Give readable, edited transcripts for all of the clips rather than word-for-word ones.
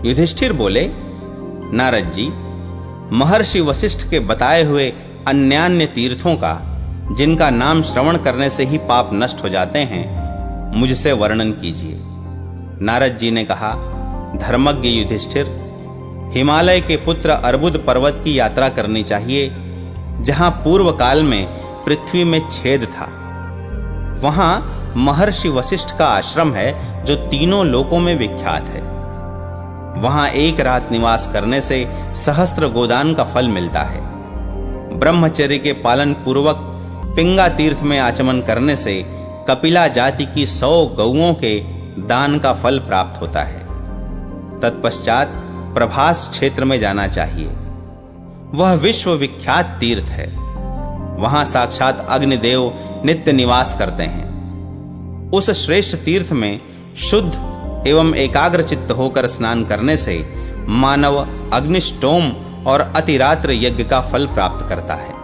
युधिष्ठिर बोले, नारद जी, महर्षि वशिष्ठ के बताए हुए अन्यान्य तीर्थों का, जिनका नाम श्रवण करने से ही पाप नष्ट हो जाते हैं, मुझसे वर्णन कीजिए। नारद जी ने कहा, धर्मज्ञ युधिष्ठिर, हिमालय के पुत्र अर्बुद पर्वत की यात्रा करनी चाहिए, जहां पूर्व काल में पृथ्वी में छेद था। वहां महर्षि वशिष्ठ का आश्रम है, जो तीनों लोकों में विख्यात है। वहां एक रात निवास करने से सहस्त्र गोदान का फल मिलता है। ब्रह्मचर्य के पालन पूर्वक पिंगा तीर्थ में आचमन करने से कपिला जाति की 100 गौओं के दान का फल प्राप्त होता है। तत्पश्चात प्रभास क्षेत्र में जाना चाहिए। वह विश्व विख्यात तीर्थ है। वहां साक्षात अग्निदेव नित्य निवास करते हैं। उस श्रेष्ठ तीर्थ में शुद्ध एवं एकाग्र चित्त होकर स्नान करने से मानव अग्निष्टोम और अतिरात्र यज्ञ का फल प्राप्त करता है।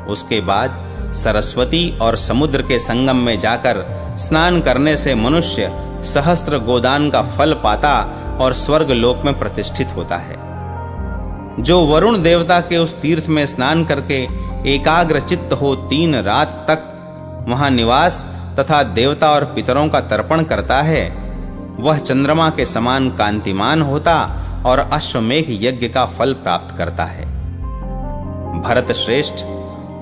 उसके बाद सरस्वती और समुद्र के संगम में जाकर स्नान करने से मनुष्य सहस्त्र गोदान का फल पाता और स्वर्ग लोक में प्रतिष्ठित होता है। जो वरुण देवता के उस तीर्थ में स्नान करके एकाग्र चित्त हो 3 रात तक वहां निवास तथा देवता और पितरों का तर्पण करता है, वह चंद्रमा के समान कांतिमान होता और अश्वमेघ यज्ञ का फल प्राप्त करता है। भरत श्रेष्ठ,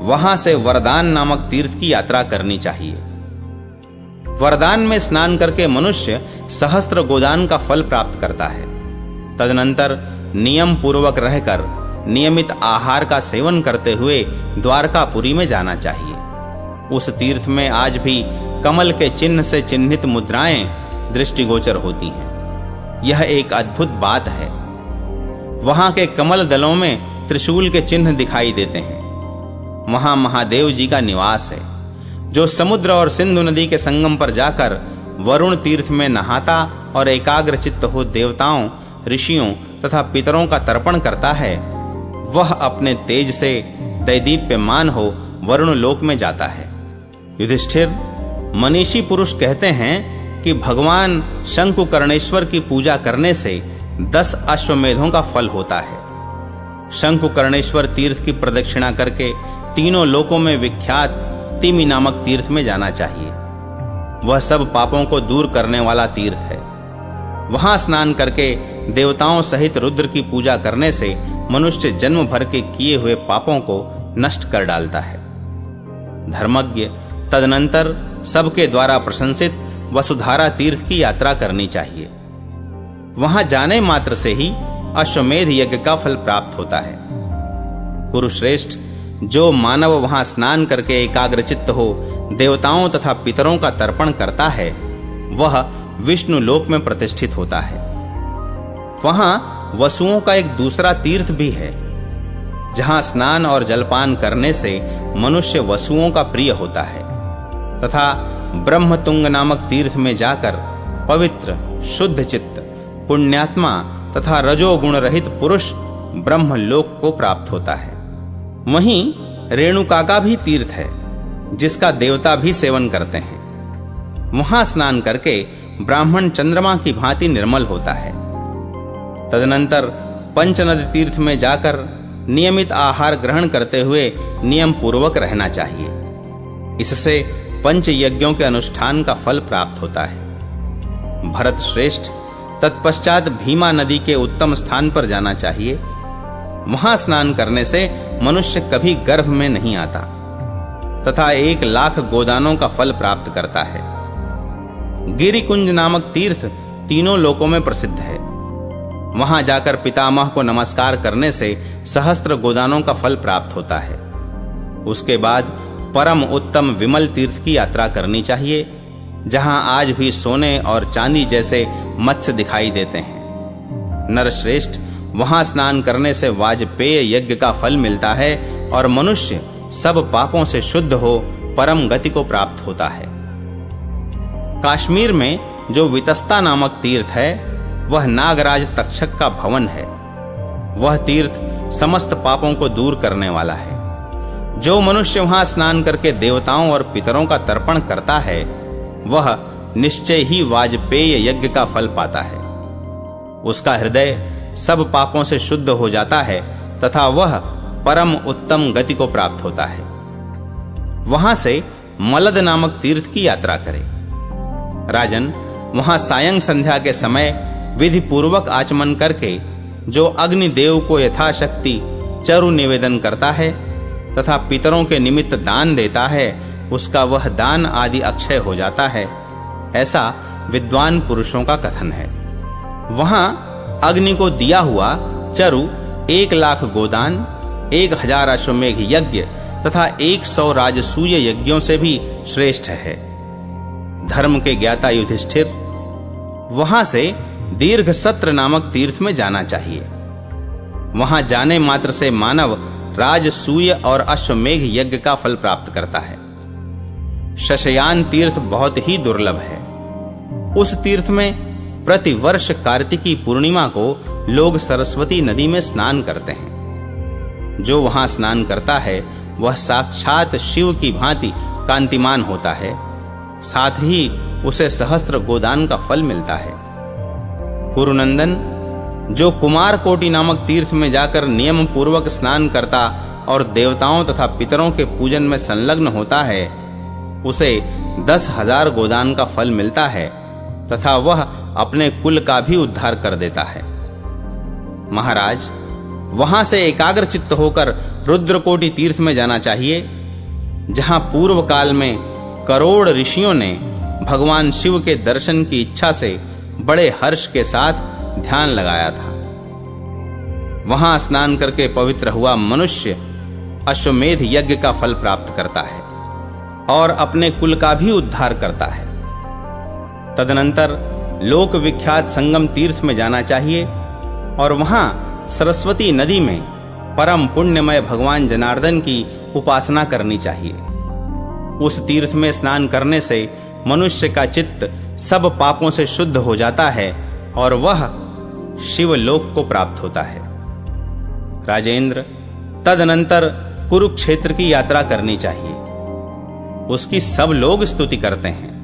वहां से वरदान नामक तीर्थ की यात्रा करनी चाहिए। वरदान में स्नान करके मनुष्य सहस्त्र गोदान का फल प्राप्त करता है। तदनंतर नियम पूर्वक रहकर नियमित आहार का सेवन करते हुए द्वारकापुरी में जाना चाहिए। उस तीर्थ में आज भी कमल के चिन्ह से चिन्हित मुद्राएं दृष्टिगोचर होती हैं। यह एक अद्भुत बात है। वहां के कमल दलों में त्रिशूल के चिन्ह दिखाई देते हैं। वहां महादेव जी का निवास है, जो समुद्र और सिंधु नदी के संगम पर जाकर वरुण तीर्थ में नहाता और एकाग्र चित्त हो देवताओं, ऋषियों तथा पितरों का तर्पण करता है। वह अपने तेज से दैदीप्यमान हो वरुण लोक में जाता है। युधिष्ठिर, मनीषी पुरुष कहते हैं कि भगवान शंकुकर्णेश्वर की पूजा करने से 10 अश्वमेधों का फल होता है। शंकुकर्णेश्वर तीर्थ की प्रदक्षिणा करके तीनों लोकों में विख्यात तिमि नामक तीर्थ में जाना चाहिए। वह सब पापों को दूर करने वाला तीर्थ है। वहां स्नान करके देवताओं सहित रुद्र की पूजा करने से मनुष्य जन्म भर के किए हुए पापों को नष्ट कर डालता है। धर्मज्ञ, तदनंतर सबके द्वारा प्रशंसित वसुधारा तीर्थ की यात्रा करनी चाहिए। वहां जाने मात्र से ही अश्वमेध यज्ञ का फल प्राप्त होता है। कुरुश्रेष्ठ, जो मानव वहां स्नान करके एकाग्रचित्त हो देवताओं तथा पितरों का तर्पण करता है, वह विष्णु लोक में प्रतिष्ठित होता है। वहां वसुओं का एक दूसरा तीर्थ भी है, जहां स्नान और जलपान करने से मनुष्य वसुओं का प्रिय होता है, तथा ब्रह्मतुंग नामक तीर्थ में जाकर पवित्र, शुद्ध चित्त, पुण्यात्मा तथा रजोगुण रहित पुरुष ब्रह्मलोक को प्राप्त होता है। वहीं रेणुका का भी तीर्थ है, जिसका देवता भी सेवन करते हैं। वहां स्नान करके ब्राह्मण चंद्रमा की भांति निर्मल होता है। तदनंतर पंचनद तीर्थ में जाकर नियमित आहार ग्रहण करते हुए नियम पूर्वक रहना चाहिए। इससे पंच यज्ञों के अनुष्ठान का फल प्राप्त होता है। भरत श्रेष्ठ, तत्पश्चात भीमा नदी के उत्तम स्थान पर जाना चाहिए। वहां स्नान करने से मनुष्य कभी गर्भ में नहीं आता तथा 1,00,000 गोदानों का फल प्राप्त करता है। गिरिकुंज नामक तीर्थ तीनों लोकों में प्रसिद्ध है। वहां जाकर पितामह को नमस्कार करने से सहस्त्र गोदानों का फल प्राप्त होता है। उसके बाद परम उत्तम विमल तीर्थ की यात्रा करनी चाहिए, जहां आज भी सोने और चांदी जैसे मत्स्य दिखाई देते हैं। नरश्रेष्ठ, वहां स्नान करने से वाजपेय यज्ञ का फल मिलता है और मनुष्य सब पापों से शुद्ध हो परम गति को प्राप्त होता है। काश्मीर में जो वितस्ता नामक तीर्थ है, वह नागराज तक्षक का भवन है। वह तीर्थ समस्त पापों को दूर करने वाला है। जो मनुष्य वहां स्नान करके देवताओं और पितरों का तर्पण करता है, वह निश्चय ही वाजपेय यज्ञ का फल पाता है। उसका हृदय सब पापों से शुद्ध हो जाता है तथा वह परम उत्तम गति को प्राप्त होता है। वहां से मलद नामक तीर्थ की यात्रा करे। राजन, वहां सायं संध्या के समय विधि पूर्वक आचमन करके जो अग्निदेव को यथाशक्ति चरु निवेदन करता है तथा पितरों के निमित्त दान देता है, उसका वह दान आदि अक्षय हो जाता है, ऐसा विद्वान पुरुषों का कथन है। वहां अग्नि को दिया हुआ चरु 1,00,000 गोदान, 1,000 अश्वमेघ यज्ञ तथा 100 राजसूय यज्ञों से भी श्रेष्ठ है। धर्म के ज्ञाता युधिष्ठिर, वहां से दीर्घ सत्र नामक तीर्थ में जाना चाहिए। वहां जाने मात्र से मानव राजसूय और अश्वमेघ यज्ञ का फल प्राप्त करता है। शशयान तीर्थ बहुत ही दुर्लभ है। उस तीर्थ में प्रति वर्ष कार्तिकी पूर्णिमा को लोग सरस्वती नदी में स्नान करते हैं। जो वहां स्नान करता है वह साक्षात शिव की भांति कांतिमान होता है, साथ ही उसे सहस्त्र गोदान का फल मिलता है। कुरुनंदन, जो कुमार कोटि नामक तीर्थ में जाकर नियम पूर्वक स्नान करता और देवताओं तथा पितरों के पूजन में संलग्न होता है, उसे 10,000 गोदान का फल मिलता है तथा वह अपने कुल का भी उद्धार कर देता है। महाराज, वहां से एकाग्र चित्त होकर रुद्रकोटि तीर्थ में जाना चाहिए, जहां पूर्व काल में करोड़ ऋषियों ने भगवान शिव के दर्शन की इच्छा से बड़े हर्ष के साथ ध्यान लगाया था। वहां स्नान करके पवित्र हुआ मनुष्य अश्वमेध यज्ञ का फल प्राप्त करता है और अपने कुल का भी उद्धार करता है। तदनंतर लोक विख्यात संगम तीर्थ में जाना चाहिए और वहां सरस्वती नदी में परम पुण्यमय भगवान जनार्दन की उपासना करनी चाहिए। उस तीर्थ में स्नान करने से मनुष्य का चित्त सब पापों से शुद्ध हो जाता है और वह शिवलोक को प्राप्त होता है। राजेंद्र, तदनंतर कुरुक्षेत्र की यात्रा करनी चाहिए। उसकी सब लोग स्तुति करते हैं।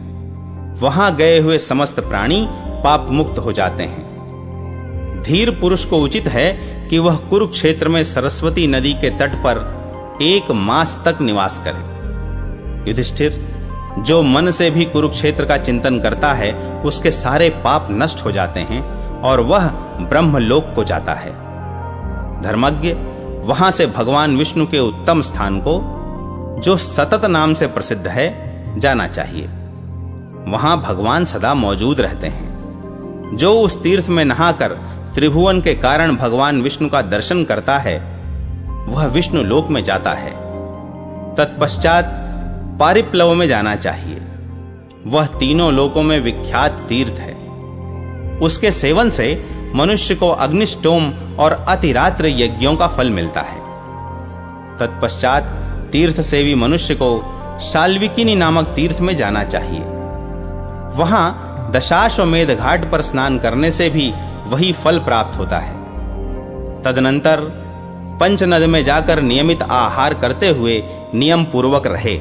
वहां गए हुए समस्त प्राणी पाप मुक्त हो जाते हैं। धीर पुरुष को उचित है कि वह कुरुक्षेत्र में सरस्वती नदी के तट पर 1 मास तक निवास करे। युधिष्ठिर, जो मन से भी कुरुक्षेत्र का चिंतन करता है उसके सारे पाप नष्ट हो जाते हैं और वह ब्रह्मलोक को जाता है। धर्मज्ञ, वहां से भगवान विष्णु के उत्तम स्थान को, जो सतत नाम से प्रसिद्ध है, जाना चाहिए। वहां भगवान सदा मौजूद रहते हैं। जो उस तीर्थ में नहाकर त्रिभुवन के कारण भगवान विष्णु का दर्शन करता है वह विष्णु लोक में जाता है। तत्पश्चात पारिप्लव में जाना चाहिए। वह तीनों लोकों में विख्यात तीर्थ है। उसके सेवन से मनुष्य को अग्निष्टोम और अतिरात्र यज्ञों का फल मिलता है। तत्पश्चात तीर्थ सेवी मनुष्य को शाल्विकिनी नामक तीर्थ में जाना चाहिए। वहां दशाश्वमेध घाट पर स्नान करने से भी वही फल प्राप्त होता है। तदनंतर पंचनद में जाकर नियमित आहार करते हुए नियम पूर्वक रहे।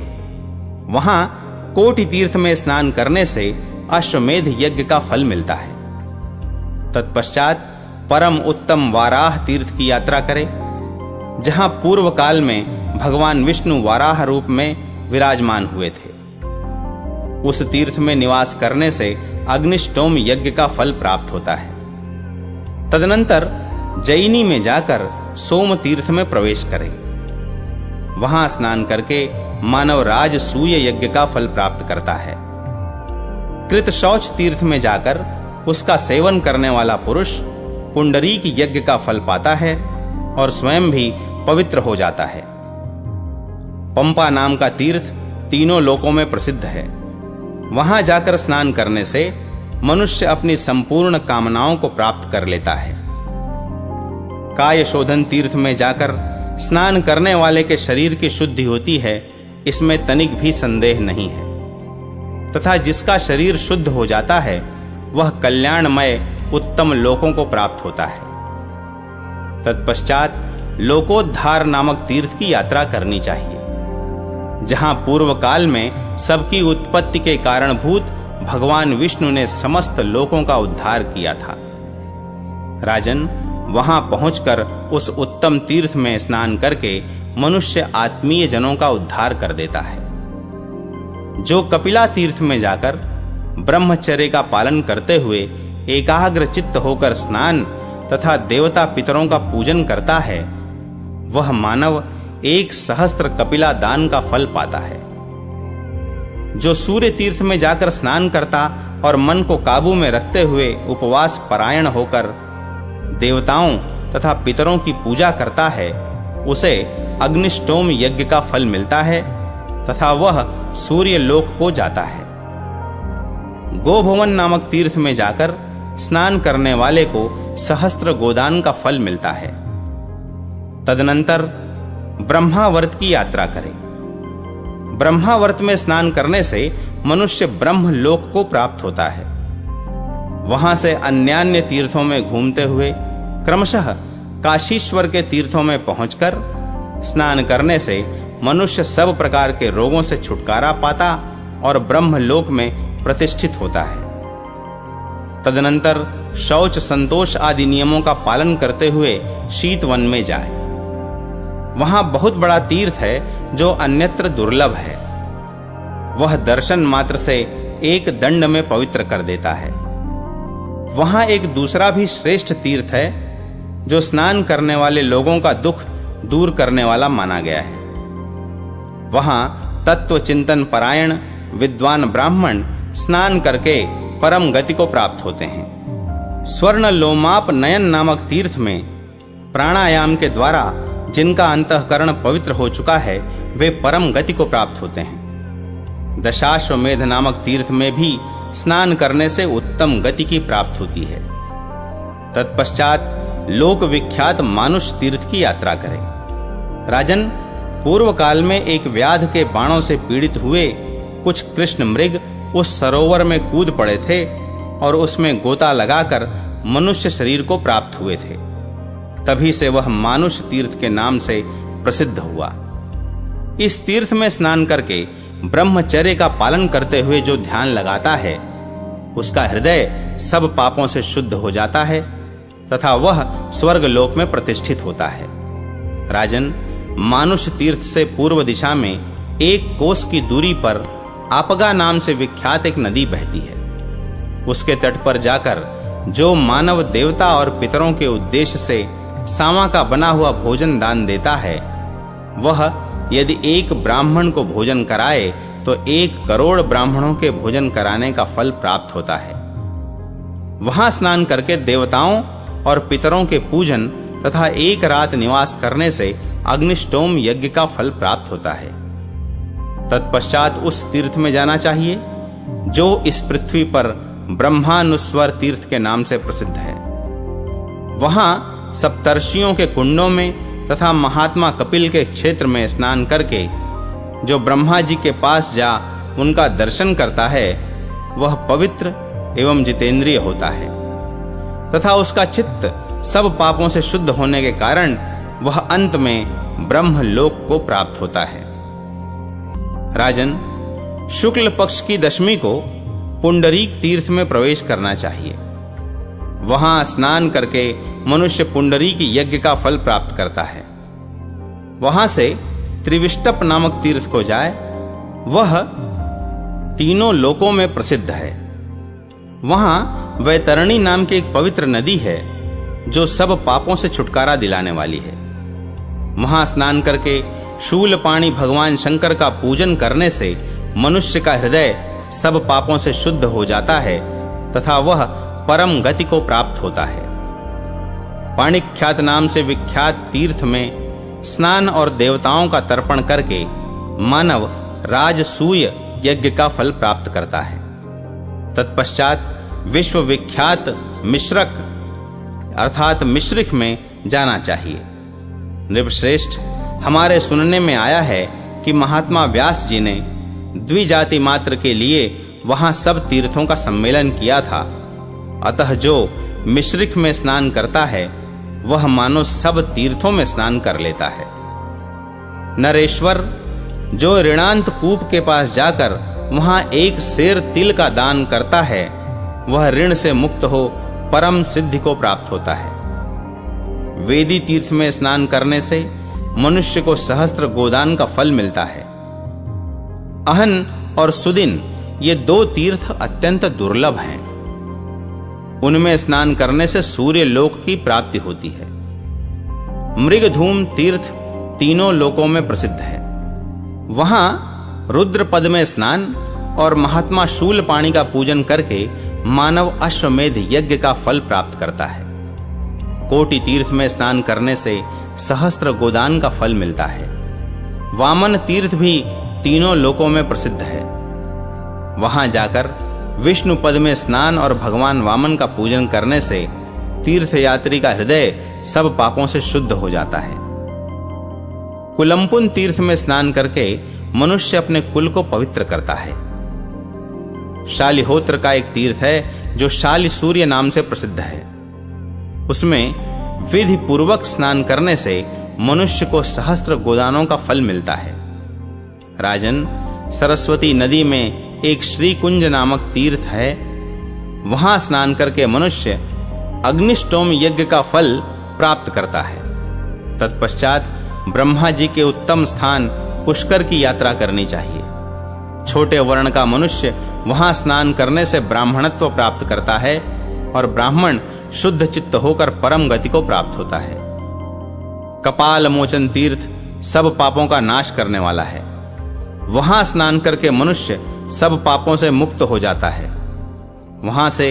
वहां कोटि तीर्थ में स्नान करने से अश्वमेध यज्ञ का फल मिलता है। तत्पश्चात परम उत्तम वाराह तीर्थ की यात्रा करे, जहां पूर्व काल में भगवान विष्णु वाराह रूप में विराजमान हुए थे। उस तीर्थ में निवास करने से अग्निष्टोम यज्ञ का फल प्राप्त होता है। तदनंतर जैनी में जाकर सोम तीर्थ में प्रवेश करें। वहां स्नान करके मानव राजसूय यज्ञ का फल प्राप्त करता है। कृत शौच तीर्थ में जाकर उसका सेवन करने वाला पुरुष पुंडरीक यज्ञ का फल पाता है और स्वयं भी पवित्र हो जाता है। पंपा नाम का तीर्थ तीनों लोकों में प्रसिद्ध है। वहां जाकर स्नान करने से मनुष्य अपनी संपूर्ण कामनाओं को प्राप्त कर लेता है। काय शोधन तीर्थ में जाकर स्नान करने वाले के शरीर की शुद्धि होती है, इसमें तनिक भी संदेह नहीं है। तथा जिसका शरीर शुद्ध हो जाता है वह कल्याणमय उत्तम लोकों को प्राप्त होता है। तत्पश्चात लोकोद्धार नामक तीर्थ की यात्रा करनी चाहिए, जहां पूर्व काल में सबकी उत्पत्ति के कारणभूत भगवान विष्णु ने समस्त लोकों का उद्धार किया था। राजन, वहां पहुंचकर उस उत्तम तीर्थ में स्नान करके मनुष्य आत्मीय जनों का उद्धार कर देता है। जो कपिला तीर्थ में जाकर ब्रह्मचर्य का पालन करते हुए एकाग्र चित्त होकर स्नान तथा देवता पितरों का पूजन करता है, वह मानव 1,000 कपिला दान का फल पाता है। जो सूर्य तीर्थ में जाकर स्नान करता और मन को काबू में रखते हुए उपवास परायण होकर देवताओं तथा पितरों की पूजा करता है, उसे अग्निष्टोम यज्ञ का फल मिलता है तथा वह सूर्य लोक को जाता है। गोभवन नामक तीर्थ में जाकर स्नान करने वाले को 1,000 गोदान का फल मिलता है। तदनंतर ब्रह्मावर्त की यात्रा करें। ब्रह्मावर्त में स्नान करने से मनुष्य ब्रह्म लोक को प्राप्त होता है। वहां से अन्यान्य तीर्थों में घूमते हुए क्रमशः काशीश्वर के तीर्थों में पहुंचकर स्नान करने से मनुष्य सब प्रकार के रोगों से छुटकारा पाता और ब्रह्म लोक में प्रतिष्ठित होता है। तदनंतर शौच संतोष आदि नियमों का पालन करते हुए शीतवन में जाए। वहां बहुत बड़ा तीर्थ है जो अन्यत्र दुर्लभ है। वह दर्शन मात्र से एक दंड में पवित्र कर देता है। वहां एक दूसरा भी श्रेष्ठ तीर्थ है जो स्नान करने वाले लोगों का दुख दूर करने वाला माना गया है। वहां तत्व चिंतन परायण विद्वान ब्राह्मण स्नान करके परम गति को प्राप्त होते हैं। स्वर्ण लोमाप नयन नामक तीर्थ में प्राणायाम के द्वारा जिनका अंतःकरण पवित्र हो चुका है, वे परम गति को प्राप्त होते हैं। दशाश्वमेध नामक तीर्थ में भी स्नान करने से उत्तम गति की प्राप्ति होती है। तत्पश्चात लोक विख्यात मानुष तीर्थ की यात्रा करें। राजन, पूर्व काल में एक व्याध के बाणों से पीड़ित हुए कुछ कृष्ण मृग उस सरोवर में कूद पड़े थे और उसमें गोता लगाकर मनुष्य शरीर को प्राप्त हुए थे। तभी से वह मानुष तीर्थ के नाम से प्रसिद्ध हुआ। इस तीर्थ में स्नान करके ब्रह्मचर्य का पालन करते हुए जो ध्यान लगाता है, उसका हृदय सब पापों से शुद्ध हो जाता है तथा वह स्वर्ग लोक में प्रतिष्ठित होता है। राजन, मानुष तीर्थ से पूर्व दिशा में 1 कोस की दूरी पर आपगा नाम से विख्यात एक नदी बहती है। उसके तट पर जाकर जो मानव देवता और पितरों के उद्देश्य से सामा का बना हुआ भोजन दान देता है, वह यदि एक ब्राह्मण को भोजन कराए तो 1 करोड़ ब्राह्मणों के भोजन कराने का फल प्राप्त होता है। वहां स्नान करके देवताओं और पितरों के पूजन तथा 1 रात निवास करने से अग्निष्टोम यज्ञ का फल प्राप्त होता है। तत्पश्चात उस तीर्थ में जाना चाहिए जो इस पृथ्वी पर ब्रह्मानुस्वर तीर्थ के नाम से प्रसिद्ध है। वहां सप्तर्षियों के कुंडों में तथा महात्मा कपिल के क्षेत्र में स्नान करके जो ब्रह्मा जी के पास जा उनका दर्शन करता है, वह पवित्र एवं जितेंद्रिय होता है तथा उसका चित्त सब पापों से शुद्ध होने के कारण वह अंत में ब्रह्म लोक को प्राप्त होता है। राजन, शुक्ल पक्ष की दशमी को पुंडरीक तीर्थ में प्रवेश करना चाहिए। वहां स्नान करके मनुष्य पुंडरीक यज्ञ का फल प्राप्त करता है। वहां से त्रिविष्टप नामक तीर्थ को जाए। वह तीनों लोकों में प्रसिद्ध है। वहां वैतरणी नाम की एक पवित्र नदी है जो सब पापों से छुटकारा दिलाने वाली है। वहां स्नान करके शूलपाणी भगवान शंकर का पूजन करने से मनुष्य का हृदय सब पापों से शुद्ध हो जाता है तथा वह परम गति को प्राप्त होता है। पाणिख्यात नाम से विख्यात तीर्थ में स्नान और देवताओं का तर्पण करके मानव राजसूय यज्ञ का फल प्राप्त करता है। तत्पश्चात विश्व विख्यात मिश्रक अर्थात मिश्रिक में जाना चाहिए। नृपश्रेष्ठ, हमारे सुनने में आया है कि महात्मा व्यास जी ने द्विजाति मात्र के लिए वहां सब तीर्थों का सम्मेलन किया था। अतः जो मिश्रिक में स्नान करता है वह मानो सब तीर्थों में स्नान कर लेता है। नरेश्वर, जो ऋणांत कूप के पास जाकर वहां 1 सेर तिल का दान करता है, वह ऋण से मुक्त हो परम सिद्धि को प्राप्त होता है। वेदी तीर्थ में स्नान करने से मनुष्य को सहस्त्र गोदान का फल मिलता है। अहन और सुदिन ये 2 तीर्थ अत्यंत दुर्लभ हैं। उनमें स्नान करने से सूर्य लोक की प्राप्ति होती है। मृगधूम तीर्थ तीनों लोकों में प्रसिद्ध है। वहां रुद्र पद में स्नान और महात्मा शूलपाणि का पूजन करके मानव अश्वमेध यज्ञ का फल प्राप्त करता है। कोटि तीर्थ में स्नान करने से सहस्त्र गोदान का फल मिलता है। वामन तीर्थ भी तीनों लोकों में प्रसिद्ध है। वहां जाकर विष्णु पद में स्नान और भगवान वामन का पूजन करने से तीर्थयात्री का हृदय सब पापों से शुद्ध हो जाता है। कुलमपुन तीर्थ में स्नान करके मनुष्य अपने कुल को पवित्र करता है। शालिहोत्र का एक तीर्थ है जो शालि सूर्य नाम से प्रसिद्ध है। उसमें विधि पूर्वक स्नान करने से मनुष्य को सहस्त्र गोदानों का फल मिलता है। राजन, सरस्वती नदी में एक श्री कुंज नामक तीर्थ है। वहां स्नान करके मनुष्य अग्निष्टोम यज्ञ का फल प्राप्त करता है। तत्पश्चात ब्रह्मा जी के उत्तम स्थान पुष्कर की यात्रा करनी चाहिए। छोटे वर्ण का मनुष्य वहां स्नान करने से ब्राह्मणत्व प्राप्त करता है और ब्राह्मण शुद्ध चित्त होकर परम गति को प्राप्त होता है। कपाल मोचन तीर्थ सब पापों का नाश करने वाला है। वहां स्नान करके मनुष्य सब पापों से मुक्त हो जाता है। वहां से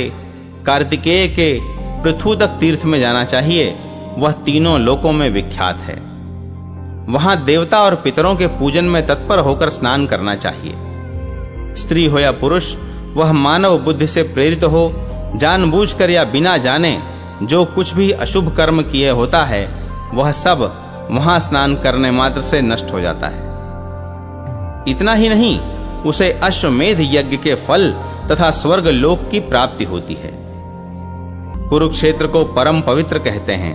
कार्तिकेय के पृथुदक तीर्थ में जाना चाहिए। वह तीनों लोकों में विख्यात है। वहां देवता और पितरों के पूजन में तत्पर होकर स्नान करना चाहिए। स्त्री हो या पुरुष, वह मानव बुद्धि से प्रेरित हो, जानबूझकर या बिना जाने जो कुछ भी अशुभ कर्म किए होता है, वह सब वहां स्नान करने मात्र से नष्ट हो जाता है। इतना ही नहीं, उसे अश्वमेध यज्ञ के फल तथा स्वर्ग लोक की प्राप्ति होती है। कुरुक्षेत्र को परम पवित्र कहते हैं।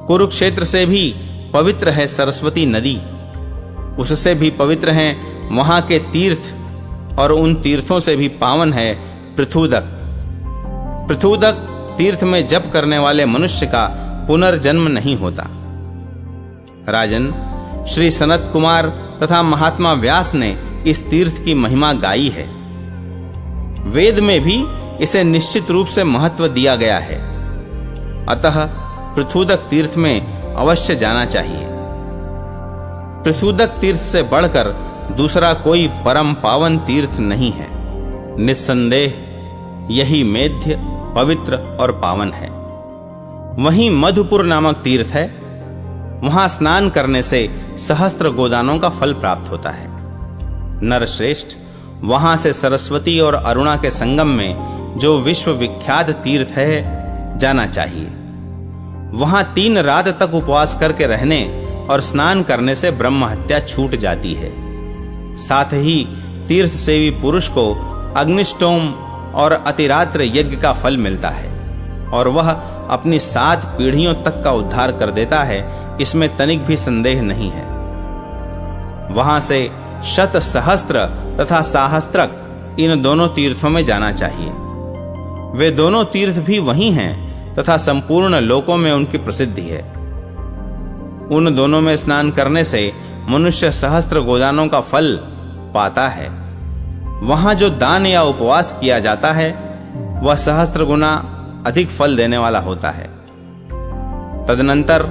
कुरुक्षेत्र से भी पवित्र है सरस्वती नदी। उससे भी पवित्र हैं वहां के तीर्थ और उन तीर्थों से भी पावन है पृथुदक। पृथुदक तीर्थ में जप करने वाले मनुष्य का पुनर्जन्म नहीं होता। राजन, श्री सनत कुमार तथा महात्मा व्यास ने इस तीर्थ की महिमा गाई है। वेद में भी इसे निश्चित रूप से महत्व दिया गया है। अतः पृथुदक तीर्थ में अवश्य जाना चाहिए। पृथुदक तीर्थ से बढ़कर दूसरा कोई परम पावन तीर्थ नहीं है। निस्संदेह यही मेध्य पवित्र और पावन है। वहीं मधुपुर नामक तीर्थ है। वहां स्नान करने से सहस्त्र गोदानों का फल प्राप्त होता है। नरश्रेष्ठ, वहां से सरस्वती और अरुणा के संगम में जो विश्व विख्यात तीर्थ है, जाना चाहिए। वहां 3 रात तक उपवास करके रहने और स्नान करने से ब्रह्म हत्या छूट जाती है। साथ ही तीर्थ सेवी पुरुष को अग्निष्टोम और अतिरात्र यज्ञ का फल मिलता है और वह अपनी 7 पीढ़ियों तक का उद्धार कर देता है। इसमें तनिक भी संदेह नहीं है। वहां से शत सहस्त्र तथा सहस्त्रक इन दोनों तीर्थों में जाना चाहिए। वे दोनों तीर्थ भी वही हैं तथा संपूर्ण लोकों में उनकी प्रसिद्धि है। उन दोनों में स्नान करने से मनुष्य सहस्त्र गोदानों का फल पाता है। वहां जो दान या उपवास किया जाता है, वह सहस्त्र गुना अधिक फल देने वाला होता है। तदनंतर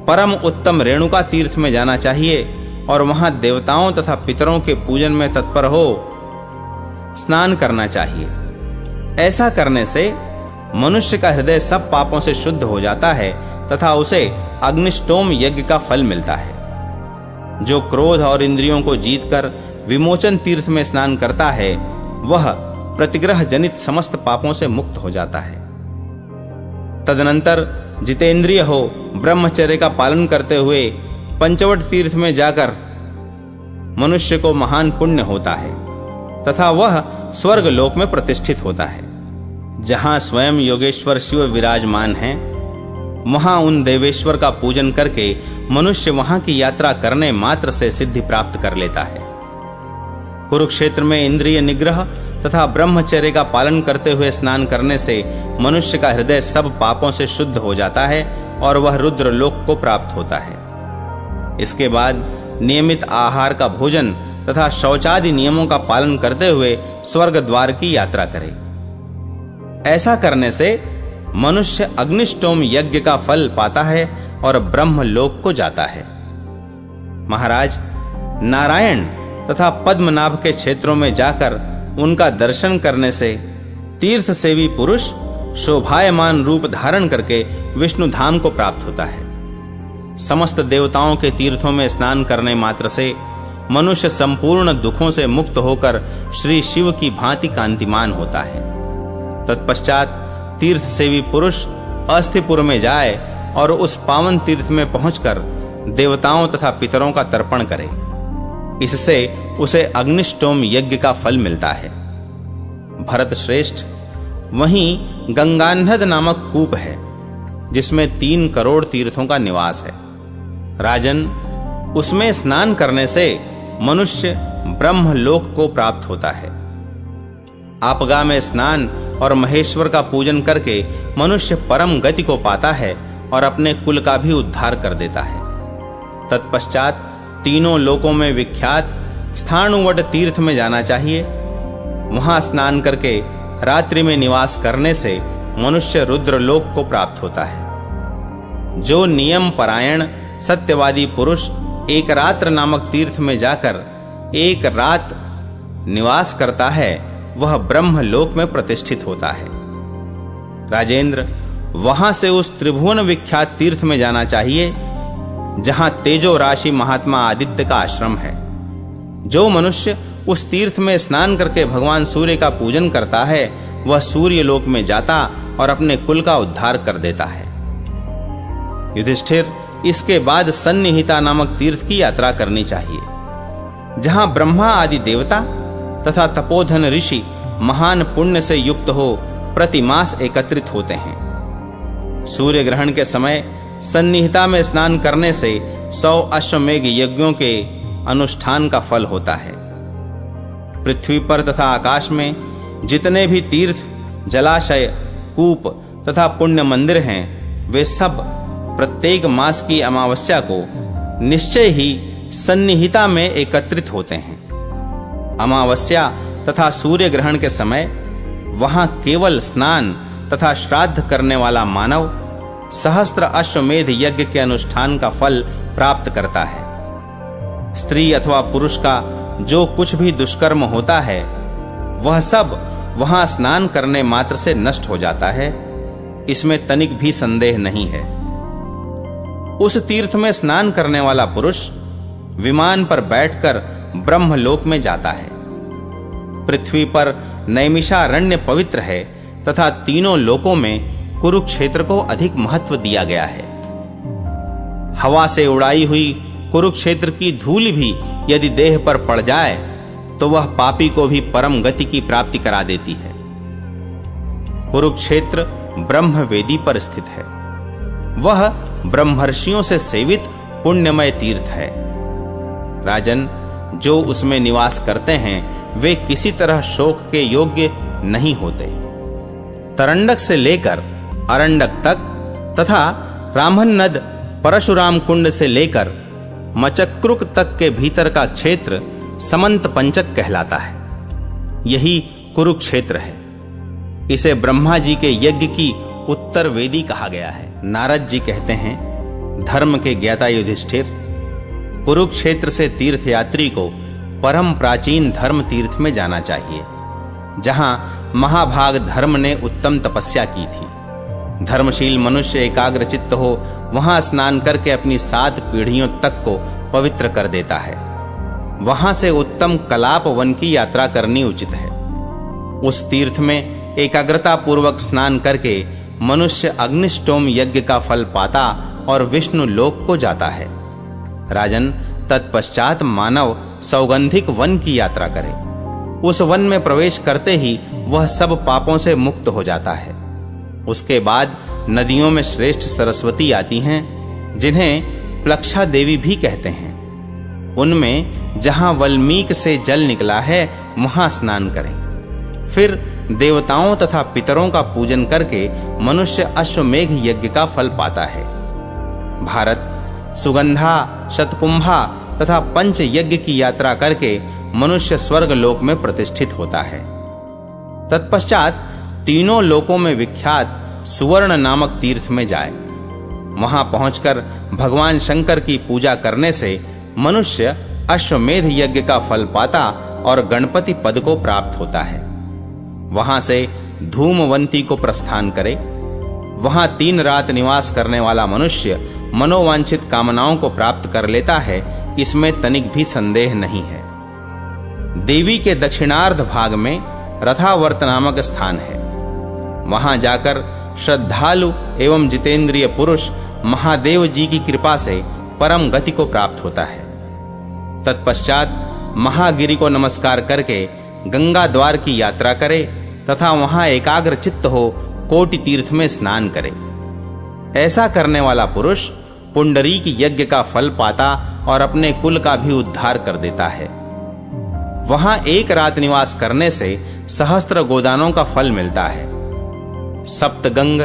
परम उत्तम रेणुका तीर्थ में जाना चाहिए और वहां देवताओं तथा पितरों के पूजन में तत्पर हो स्नान करना चाहिए। ऐसा करने से मनुष्य का हृदय सब पापों से शुद्ध हो जाता है तथा उसे अग्निष्टोम यज्ञ का फल मिलता है। जो क्रोध और इंद्रियों को जीतकर विमोचन तीर्थ में स्नान करता है, वह प्रतिग्रह जनित समस्त पापों से मुक्त हो जाता है। तदनंतर जितेंद्रिय हो ब्रह्मचर्य का पालन करते हुए पंचवट तीर्थ में जाकर मनुष्य को महान पुण्य होता है तथा वह स्वर्ग लोक में प्रतिष्ठित होता है। जहां स्वयं योगेश्वर शिव विराजमान हैं, वहां उन देवेश्वर का पूजन करके मनुष्य वहां की यात्रा करने मात्र से सिद्धि प्राप्त कर लेता है। कुरुक्षेत्र में इंद्रिय निग्रह तथा ब्रह्मचर्य का पालन करते हुए स्नान करने से मनुष्य का हृदय सब पापों से शुद्ध हो जाता है और वह रुद्र लोक को प्राप्त होता है। इसके बाद नियमित आहार का भोजन तथा शौचादि नियमों का पालन करते हुए स्वर्ग द्वार की यात्रा करे। ऐसा करने से मनुष्य अग्निष्टोम यज्ञ का फल पाता है और ब्रह्म लोक को जाता है। महाराज, नारायण तथा पद्मनाभ के क्षेत्रों में जाकर उनका दर्शन करने से तीर्थ सेवी पुरुष शोभायमान रूप धारण करके विष्णु धाम को प्राप्त होता है। समस्त देवताओं के तीर्थों में स्नान करने मात्र से मनुष्य संपूर्ण दुखों से मुक्त होकर श्री शिव की भांति कांतिमान होता है। तत्पश्चात तीर्थ सेवी पुरुष अस्थिपुर में जाए और उस पावन तीर्थ में पहुंचकर देवताओं तथा पितरों का तर्पण करे। इससे उसे अग्निष्टोम यज्ञ का फल मिलता है। भरत श्रेष्ठ, वहीं गंगान्धद नामक कूप है जिसमें 3 करोड़ तीर्थों का निवास है। राजन, उसमें स्नान करने से मनुष्य ब्रह्मलोक को प्राप्त होता है। आपगा में स्नान और महेश्वर का पूजन करके मनुष्य परम गति को पाता है और अपने कुल का भी उद्धार कर देता है। तत्पश्चात तीनों लोकों में विख्यात स्थाणुवट तीर्थ में जाना चाहिए। वहां स्नान करके रात्रि में निवास करने से मनुष्य रुद्रलोक को प्राप्त होता है। जो नियम परायण सत्यवादी पुरुष एक रात्र नामक तीर्थ में जाकर एक रात निवास करता है, वह ब्रह्मलोक में प्रतिष्ठित होता है। राजेंद्र, वहां से उस त्रिभुवन विख्यात तीर्थ में जाना चाहिए जहां तेजो राशि महात्मा आदित्य का आश्रम है। जो मनुष्य उस तीर्थ में स्नान करके भगवान सूर्य का पूजन करता है, वह सूर्य लोक में जाता और अपने कुल का उद्धार कर देता है। युधिष्ठिर, इसके बाद सन्निहिता नामक तीर्थ की यात्रा करनी चाहिए जहां ब्रह्मा आदि देवता तथा तपोधन ऋषि महान पुण्य से युक्त हो प्रतिमास एकत्रित होते हैं। सूर्य ग्रहण के समय सन्निहिता में स्नान करने से 100 अश्वमेघ यज्ञों के अनुष्ठान का फल होता है। पृथ्वी पर तथा आकाश में जितने भी तीर्थ, जलाशय, कूप तथा पुण्य मंदिर हैं, वे सब प्रत्येक मास की अमावस्या को निश्चय ही सन्निहिता में एकत्रित होते हैं। अमावस्या तथा सूर्य ग्रहण के समय वहां केवल स्नान तथा श्राद्ध करने वाला मानव सहस्त्र अश्वमेध यज्ञ के अनुष्ठान का फल प्राप्त करता है। स्त्री अथवा पुरुष का जो कुछ भी दुष्कर्म होता है, वह सब वहां स्नान करने मात्र से नष्ट हो जाता है। इसमें तनिक भी संदेह नहीं है। उस तीर्थ में स्नान करने वाला पुरुष विमान पर बैठकर ब्रह्मलोक में जाता है। पृथ्वी पर नैमिषारण्य पवित्र है तथा तीनों लोकों में कुरुक्षेत्र को अधिक महत्व दिया गया है। हवा से उड़ाई हुई कुरुक्षेत्र की धूल भी यदि देह पर पड़ जाए तो वह पापी को भी परम गति की प्राप्ति करा देती है। कुरुक्षेत्र ब्रह्मवेदी पर स्थित है। वह ब्रह्मर्षियों से सेवित पुण्यमय तीर्थ है। राजन, जो उसमें निवास करते हैं वे किसी तरह शोक के योग्य नहीं होते। तरंडक से लेकर अरंडक तक तथा रामन नद परशुराम कुंड से लेकर मचक्रुक तक के भीतर का क्षेत्र समंत पंचक कहलाता है। यही कुरुक्षेत्र है। इसे ब्रह्मा जी के यज्ञ की उत्तर वेदी कहा गया है। नारद जी कहते हैं, धर्म के ज्ञाता युधिष्ठिर, कुरुक्षेत्र से तीर्थयात्री को परम प्राचीन धर्म तीर्थ में जाना चाहिए जहां महाभाग धर्म ने उत्तम तपस्या की थी। धर्मशील मनुष्य एकाग्र चित्त हो वहां स्नान करके अपनी 7 पीढ़ियों तक को पवित्र कर देता है। वहां से उत्तम कलाप वन की यात्रा करनी उचित है। उस तीर्थ में एकाग्रता पूर्वक स्नान करके मनुष्य अग्निष्टोम यज्ञ का फल पाता और विष्णु लोक को जाता है। राजन, तत्पश्चात मानव सौगंधिक वन की यात्रा करे। उस वन में प्रवेश करते ही वह सब पापों से मुक्त हो जाता है। उसके बाद नदियों में श्रेष्ठ सरस्वती आती हैं, जिन्हें प्लक्षा देवी भी कहते हैं। उनमें जहां वाल्मीकि से जल निकला है वहां स्नान करें। फिर देवताओं तथा पितरों का पूजन करके मनुष्य अश्वमेध यज्ञ का फल पाता है। भारत सुगंधा, शतकुंभा तथा पंच यज्ञ की यात्रा करके मनुष्य स्वर्ग लोक में प्रतिष्ठित होता है। तत्पश्चात तीनों लोकों में विख्यात सुवर्ण नामक तीर्थ में जाए। वहां पहुंचकर भगवान शंकर की पूजा करने से मनुष्य अश्वमेध यज्ञ का फल पाता और गणपति पद को प्राप्त होता है। वहां से धूमवंती को प्रस्थान करे। वहां 3 रात निवास करने वाला मनुष्य मनोवांछित कामनाओं को प्राप्त कर लेता है, इसमें तनिक भी संदेह नहीं है। देवी के दक्षिणार्ध भाग में रथावर्त नामक स्थान है। वहां जाकर श्रद्धालु एवं जितेंद्रिय पुरुष महादेव जी की कृपा से परम गति को प्राप्त होता है। तत्पश्चात महागिरि को नमस्कार करके गंगा द्वार की यात्रा करे तथा वहां एकाग्र चित्त हो कोटि तीर्थ में स्नान करे। ऐसा करने वाला पुरुष पुंडरीक यज्ञ का फल पाता और अपने कुल का भी उद्धार कर देता है। वहां 1 रात निवास करने से सहस्त्र गोदानों का फल मिलता है। सप्तगंग,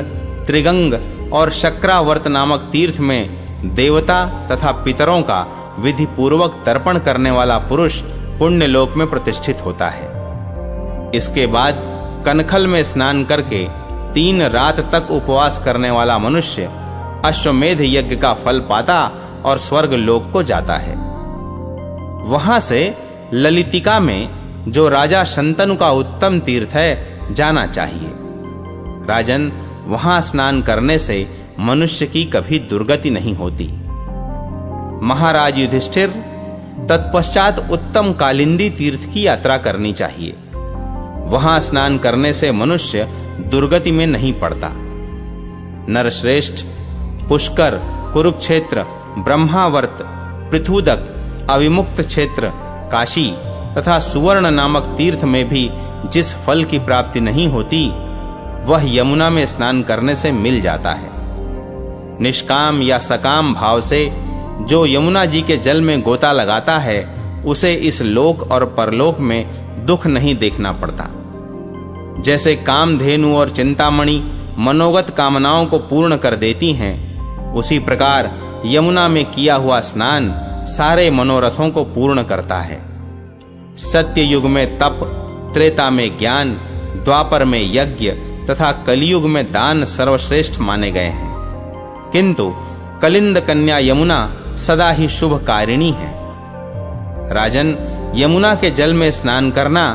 त्रिगंग और शक्रावर्त नामक तीर्थ में देवता तथा पितरों का विधि पूर्वक तर्पण करने वाला पुरुष पुण्य लोक में प्रतिष्ठित होता है। इसके बाद कनखल में स्नान करके 3 रात तक उपवास करने वाला मनुष्य अश्वमेध यज्ञ का फल पाता और स्वर्ग लोक को जाता है। वहां से ललितिका में जो राजा शंतनु का उत्तम तीर्थ है जाना चाहिए। राजन, वहां स्नान करने से मनुष्य की कभी दुर्गति नहीं होती। महाराज युधिष्ठिर, तत्पश्चात उत्तम कालिंदी तीर्थ की यात्रा करनी चाहिए। वहां स्नान करने से मनुष्य दुर्गति में नहीं पड़ता। नरश्रेष्ठ, पुष्कर, कुरुक्षेत्र, ब्रह्मावर्त, पृथुदक, अविमुक्त क्षेत्र, काशी तथा सुवर्ण नामक तीर्थ में भी जिस फल की प्राप्ति नहीं होती वह यमुना में स्नान करने से मिल जाता है। निष्काम या सकाम भाव से जो यमुना जी के जल में गोता लगाता है उसे इस लोक और परलोक में दुख नहीं देखना पड़ता। जैसे कामधेनु और चिंतामणि मनोगत कामनाओं को पूर्ण कर देती हैं, उसी प्रकार यमुना में किया हुआ स्नान सारे मनोरथों को पूर्ण करता है। सत्य युग में तप, त्रेता में ज्ञान, द्वापर में यज्ञ तथा कलियुग में दान सर्वश्रेष्ठ माने गए हैं, किंतु कलिंद कन्या यमुना सदा ही शुभ कारिणी है। राजन, यमुना के जल में स्नान करना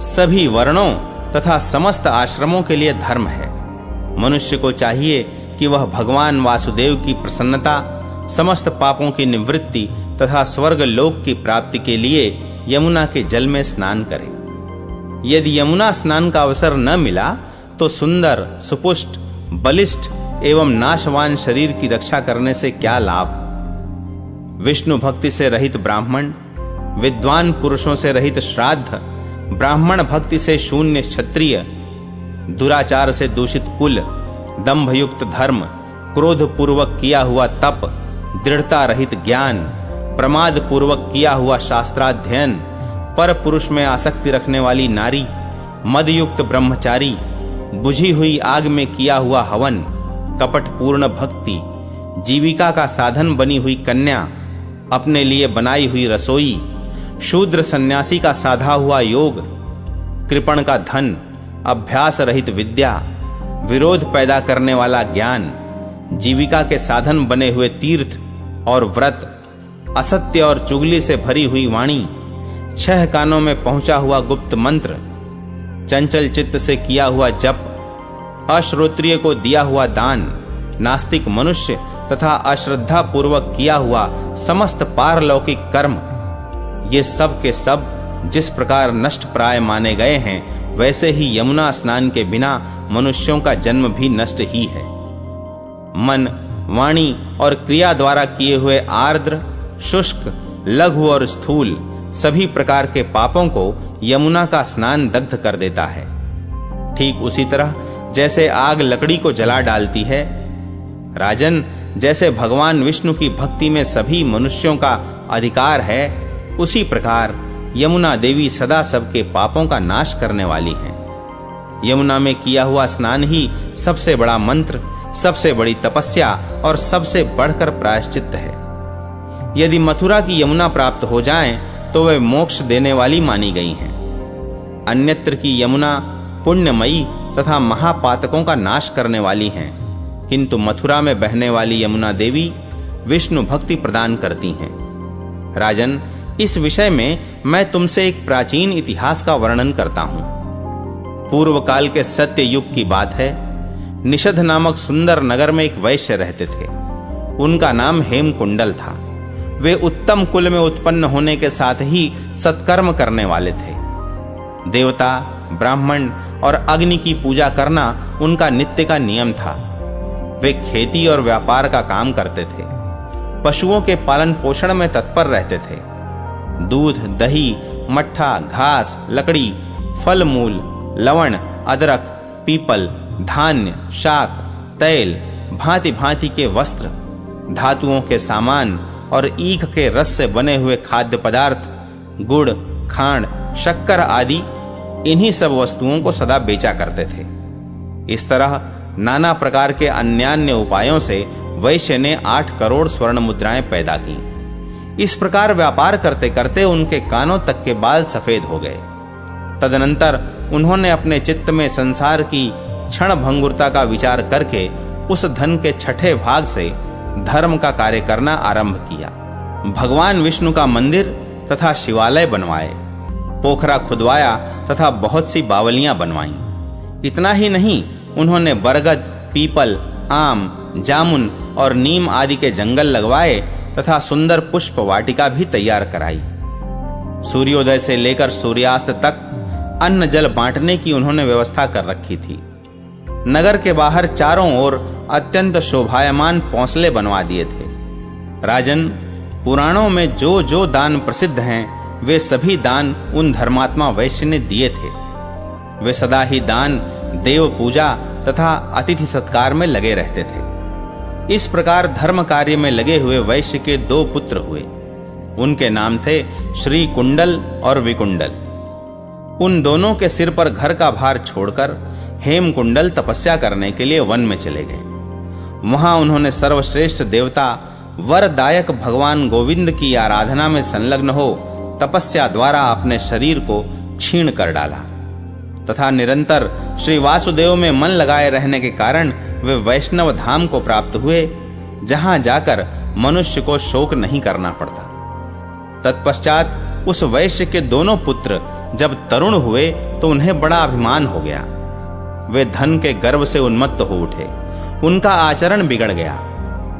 सभी वर्णों तथा समस्त आश्रमों के लिए धर्म है। मनुष्य को चाहिए कि वह भगवान वासुदेव की प्रसन्नता, समस्त पापों की निवृत्ति तथा स्वर्ग लोक की प्राप्ति के लिए यमुना के जल में स्नान करे। यदि यमुना स्नान का अवसर न मिला तो सुंदर, सुपुष्ट, बलिष्ठ एवं नाशवान शरीर की रक्षा करने से क्या लाभ। विष्णु भक्ति से रहित ब्राह्मण, विद्वान पुरुषों से रहित श्राद्ध, ब्राह्मण भक्ति से शून्य क्षत्रिय, दुराचार से दूषित कुल, दंभयुक्त धर्म, क्रोध पूर्वक किया हुआ तप, दृढ़ता रहित ज्ञान, प्रमाद पूर्वक किया हुआ शास्त्राध्ययन, पर पुरुष में आसक्ति रखने वाली नारी, मदयुक्त ब्रह्मचारी, बुझी हुई आग में किया हुआ हवन, कपट पूर्ण भक्ति, जीविका का साधन बनी हुई कन्या, अपने लिए बनाई हुई रसोई, शूद्र सन्यासी का साधा हुआ योग, कृपण का धन, अभ्यास रहित विद्या, विरोध पैदा करने वाला ज्ञान, जीविका के साधन बने हुए तीर्थ और व्रत, असत्य और चुगली से भरी हुई वाणी, 6 कानों में पहुंचा हुआ गुप्त मंत्र, चंचल चित्त से किया हुआ जप, अश्रोत्रिय को दिया हुआ दान, नास्तिक मनुष्य तथा अश्रद्धा पूर्वक किया हुआ समस्त पारलौकिक कर्म, ये सब के सब जिस प्रकार नष्ट प्राय माने गए हैं, वैसे ही यमुना स्नान के बिना मनुष्यों का जन्म भी नष्ट ही है। मन, वाणी और क्रिया द्वारा किए हुए आर्द्र, शुष्क, लघु और स्थूल सभी प्रकार के पापों को यमुना का स्नान दग्ध कर देता है। ठीक उसी तरह जैसे आग लकड़ी को जला डालती है। राजन, जैसे भगवान विष्णु की भक्ति में सभी मनुष्यों का अधिकार है, उसी प्रकार यमुना देवी सदा सबके पापों का नाश करने वाली हैं। यमुना में किया हुआ स्नान ही सबसे बड़ा मंत्र, सबसे बड़ी तपस्या और सबसे बढ़कर प्रायश्चित है। यदि मथुरा की यमुना प्राप्त हो जाए तो वे मोक्ष देने वाली मानी गई हैं। अन्यत्र की यमुना पुण्यमयी तथा महापातकों का नाश करने वाली हैं, किंतु मथुरा में बहने वाली यमुना देवी विष्णु भक्ति प्रदान करती हैं। राजन, इस विषय में मैं तुमसे एक प्राचीन इतिहास का वर्णन करता हूं। पूर्व काल के सत्य युग की बात है। निषध नामक सुंदर नगर में एक वैश्य रहते थे। उनका नाम हेमकुंडल था। वे उत्तम कुल में उत्पन्न होने के साथ ही सत्कर्म करने वाले थे। देवता, ब्राह्मण और अग्नि की पूजा करना उनका नित्य का नियम था। वे खेती और व्यापार का काम करते थे। पशुओं के पालन पोषण में तत्पर रहते थे। दूध, दही, मट्ठा, घास, लकड़ी, फल मूल, लवण, अदरक, पीपल, धान्य, शाक, तैल, भांति भांति के वस्त्र, धातुओं के सामान और ईख के रस से बने हुए खाद्य पदार्थ, गुड़, खांड, शक्कर आदि इन्हीं सब वस्तुओं को सदा बेचा करते थे। इस तरह नाना प्रकार के अन्यान्य उपायों से वैश्य ने 8 करोड़ स्वर्ण मुद्राएं पैदा की। इस प्रकार व्यापार करते करते उनके कानों तक के बाल सफेद हो गए। तदनंतर उन्होंने अपने चित्त में संसार की क्षण भंगुरता का विचार करके उस धन के 6ठे भाग से धर्म का कार्य करना आरंभ किया। भगवान विष्णु का मंदिर तथा शिवालय बनवाए, पोखरा खुदवाया तथा बहुत सी बावलियां बनवाईं। इतना ही नहीं, उन्होंने बरगद, पीपल, आम, जामुन और नीम आदि के जंगल लगवाए तथा सुंदर पुष्प वाटिका भी तैयार कराई। सूर्योदय से लेकर सूर्यास्त तक अन्न जल बांटने की उन्होंने व्यवस्था कर रखी थी। नगर के बाहर चारों ओर अत्यंत शोभायमान पौंसले बनवा दिए थे। राजन, पुराणों में जो जो दान प्रसिद्ध हैं, वे सभी दान उन धर्मात्मा वैश्य ने दिए थे। वे सदा ही दान, देव पूजा तथा अतिथि सत्कार में लगे रहते थे। इस प्रकार धर्म कार्य में लगे हुए वैश्य के 2 पुत्र हुए। उनके नाम थे श्री कुंडल और विकुंडल। उन दोनों के सिर पर घर का भार छोड़कर हेमकुंडल तपस्या करने के लिए वन में चले गए। वहां उन्होंने सर्वश्रेष्ठ देवता वरदायक भगवान गोविंद की आराधना में संलग्न हो तपस्या द्वारा अपने शरीर को क्षीण कर डाला तथा निरंतर श्री वासुदेव में मन लगाए रहने के कारण वे वैष्णव धाम को प्राप्त हुए, जहां जाकर मनुष्य को शोक नहीं करना पड़ता। तत्पश्चात उस वैश्य के दोनों पुत्र जब तरुण हुए तो उन्हें बड़ा अभिमान हो गया। वे धन के गर्व से उन्मत्त हो उठे। उनका आचरण बिगड़ गया।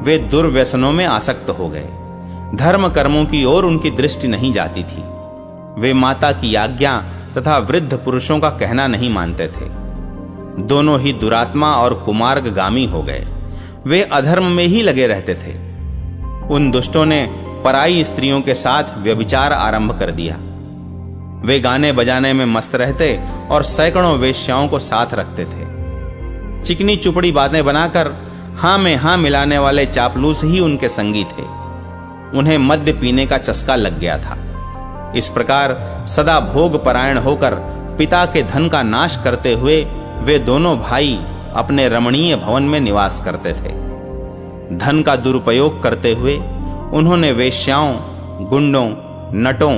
वे दुर्व्यसनों में आसक्त हो गए। धर्म कर्मों की ओर उनकी दृष्टि नहीं जाती थी। वे माता की आज्ञा तथा वृद्ध पुरुषों का कहना नहीं मानते थे। दोनों ही दुरात्मा और कुमार्गगामी हो गए। वे अधर्म में ही लगे रहते थे। उन दुष्टों ने पराई स्त्रियों के साथ व्यभिचार आरंभ कर दिया। वे गाने बजाने में मस्त रहते और सैकड़ों वेश्याओं को साथ रखते थे। चिकनी चुपड़ी बातें बनाकर हां में हां मिलाने वाले चापलूस ही उनके संगी थे। उन्हें मद्य पीने का चस्का लग गया था। इस प्रकार सदा भोग परायण होकर पिता के धन का नाश करते हुए वे दोनों भाई अपने रमणीय भवन में निवास करते थे। धन का दुरुपयोग करते हुए उन्होंने वेश्याओं, गुंडों, नटों,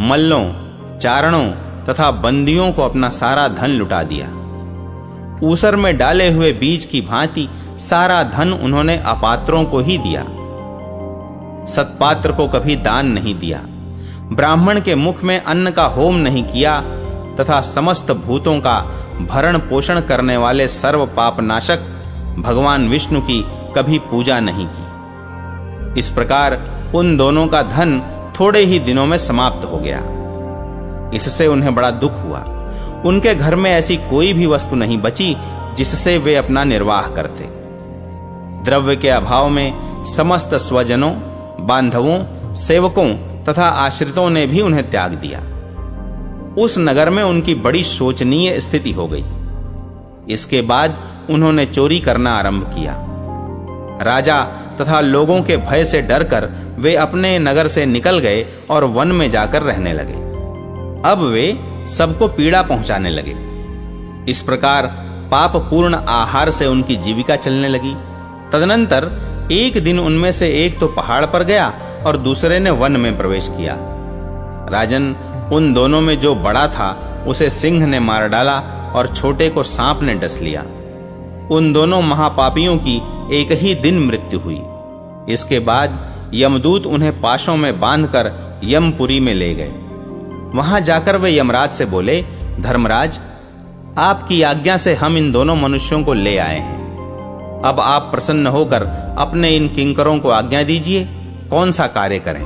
मल्लों, चारणों तथा बंदियों को अपना सारा धन लुटा दिया। ऊसर में डाले हुए बीज की भांति सारा धन उन्होंने अपात्रों को ही दिया। सत्पात्र को कभी दान नहीं दिया। ब्राह्मण के मुख में अन्न का होम नहीं किया तथा समस्त भूतों का भरण पोषण करने वाले सर्व पाप नाशक भगवान विष्णु की कभी पूजा नहीं की। इस प्रकार उन दोनों का धन थोड़े ही दिनों में समाप्त हो गया। इससे उन्हें बड़ा दुख हुआ। उनके घर में ऐसी कोई भी वस्तु नहीं बची जिससे वे अपना निर्वाह करते। द्रव्य के अभाव में समस्त स्वजनों, बांधवों, सेवकों तथा आश्रितों ने भी उन्हें त्याग दिया। उस नगर में उनकी बड़ी शोचनीय स्थिति हो गई। इसके बाद उन्होंने चोरी करना आरंभ किया। राजा तथा लोगों के भय से डरकर वे अपने नगर से निकल गए और वन में जाकर रहने लगे। अब वे सबको पीड़ा पहुंचाने लगे। इस प्रकार पाप पूर्ण आहार से उनकी जीविका चलने लगी। तदनंतर एक दिन उनमें से एक तो पहाड़ पर गया और दूसरे ने वन में प्रवेश किया। राजन, उन दोनों में जो बड़ा था उसे सिंह ने मार डाला और छोटे को सांप ने डस लिया। उन दोनों महापापियों की एक ही दिन मृत्यु हुई। इसके बाद यमदूत उन्हें पाशों में बांधकर यमपुरी में ले गए। वहां जाकर वे यमराज से बोले, धर्मराज, आपकी आज्ञा से हम इन दोनों मनुष्यों को ले आए हैं। अब आप प्रसन्न होकर अपने इन किंकरों को आज्ञा दीजिए, कौन सा कार्य करें।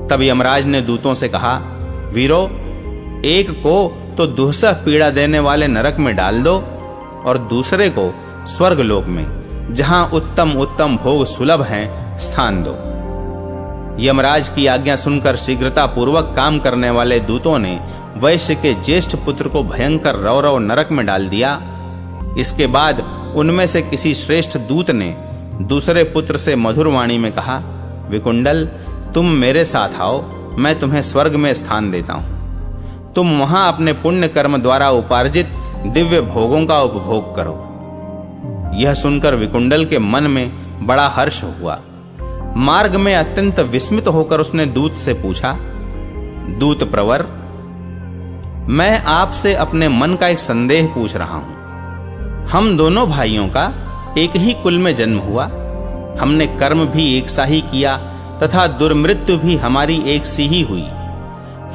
तब यमराज ने दूतों से कहा, वीरो, एक को तो दुस्सह पीड़ा देने वाले नरक में डाल दो और दूसरे को स्वर्गलोक में, जहां उत्तम उत्तम भोग सुलभ हैं, स्थान दो। यमराज की आज्ञा सुनकर शीघ्रता पूर्वक काम करने वाले दूतों ने वैश्य के ज्येष्ठ पुत्र को भयंकर रौरव नरक में डाल दिया। इसके बाद उनमें से किसी श्रेष्ठ दूत ने दूसरे पुत्र से मधुर वाणी में कहा, विकुंडल, तुम मेरे साथ आओ, मैं तुम्हें स्वर्ग में स्थान देता हूं। तुम वहां अपने पुण्य कर्म द्वारा उपार्जित दिव्य भोगों का उपभोग करो। यह सुनकर विकुंडल के मन में बड़ा हर्ष हुआ। मार्ग में अत्यंत विस्मित होकर उसने दूत से पूछा, दूत प्रवर, मैं आपसे अपने मन का एक संदेह पूछ रहा हूं। हम दोनों भाइयों का एक ही कुल में जन्म हुआ, हमने कर्म भी एक सा ही किया तथा दुर्मृत्यु भी हमारी एक सी ही हुई।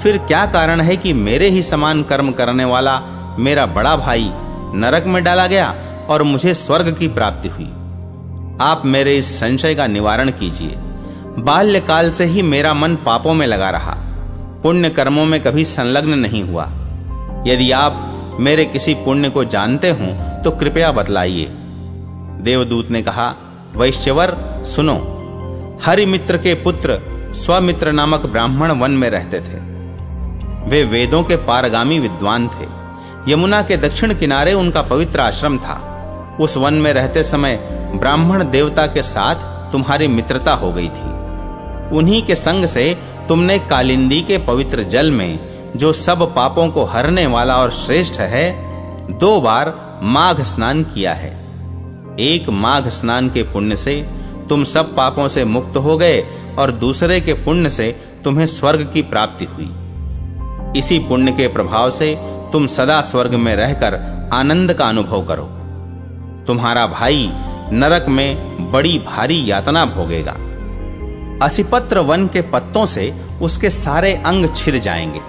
फिर क्या कारण है कि मेरे ही समान कर्म करने वाला मेरा बड़ा भाई नरक में डाला गया और मुझे स्वर्ग की प्राप्ति हुई? आप मेरे इस संशय का निवारण कीजिए। बाल्यकाल से ही मेरा मन पापों में लगा रहा, पुण्य कर्मों में कभी संलग्न नहीं हुआ। यदि आप मेरे किसी पुण्य को जानते हो तो कृपया बतलाइए। देवदूत ने कहा, वैश्यवर, सुनो। हरिमित्र के पुत्र स्वमित्र नामक ब्राह्मण वन में रहते थे। वे वेदों के पारगामी विद्वान थे। यमुना के दक्षिण किनारे उनका पवित्र आश्रम था। उस वन में रहते समय ब्राह्मण देवता के साथ तुम्हारी मित्रता हो गई थी। उन्हीं के संग से तुमने कालिंदी के पवित्र जल में, जो सब पापों को हरने वाला और श्रेष्ठ है, 2 बार माघ स्नान किया है। एक माघ स्नान के पुण्य से तुम सब पापों से मुक्त हो गए और दूसरे के पुण्य से तुम्हें स्वर्ग की प्राप्ति हुई। इसी पुण्य के प्रभाव से तुम सदा स्वर्ग में रहकर आनंद का अनुभव करो। तुम्हारा भाई नरक में बड़ी भारी यातना भोगेगा। असिपत्र वन के पत्तों से उसके सारे अंग छिद जाएंगे।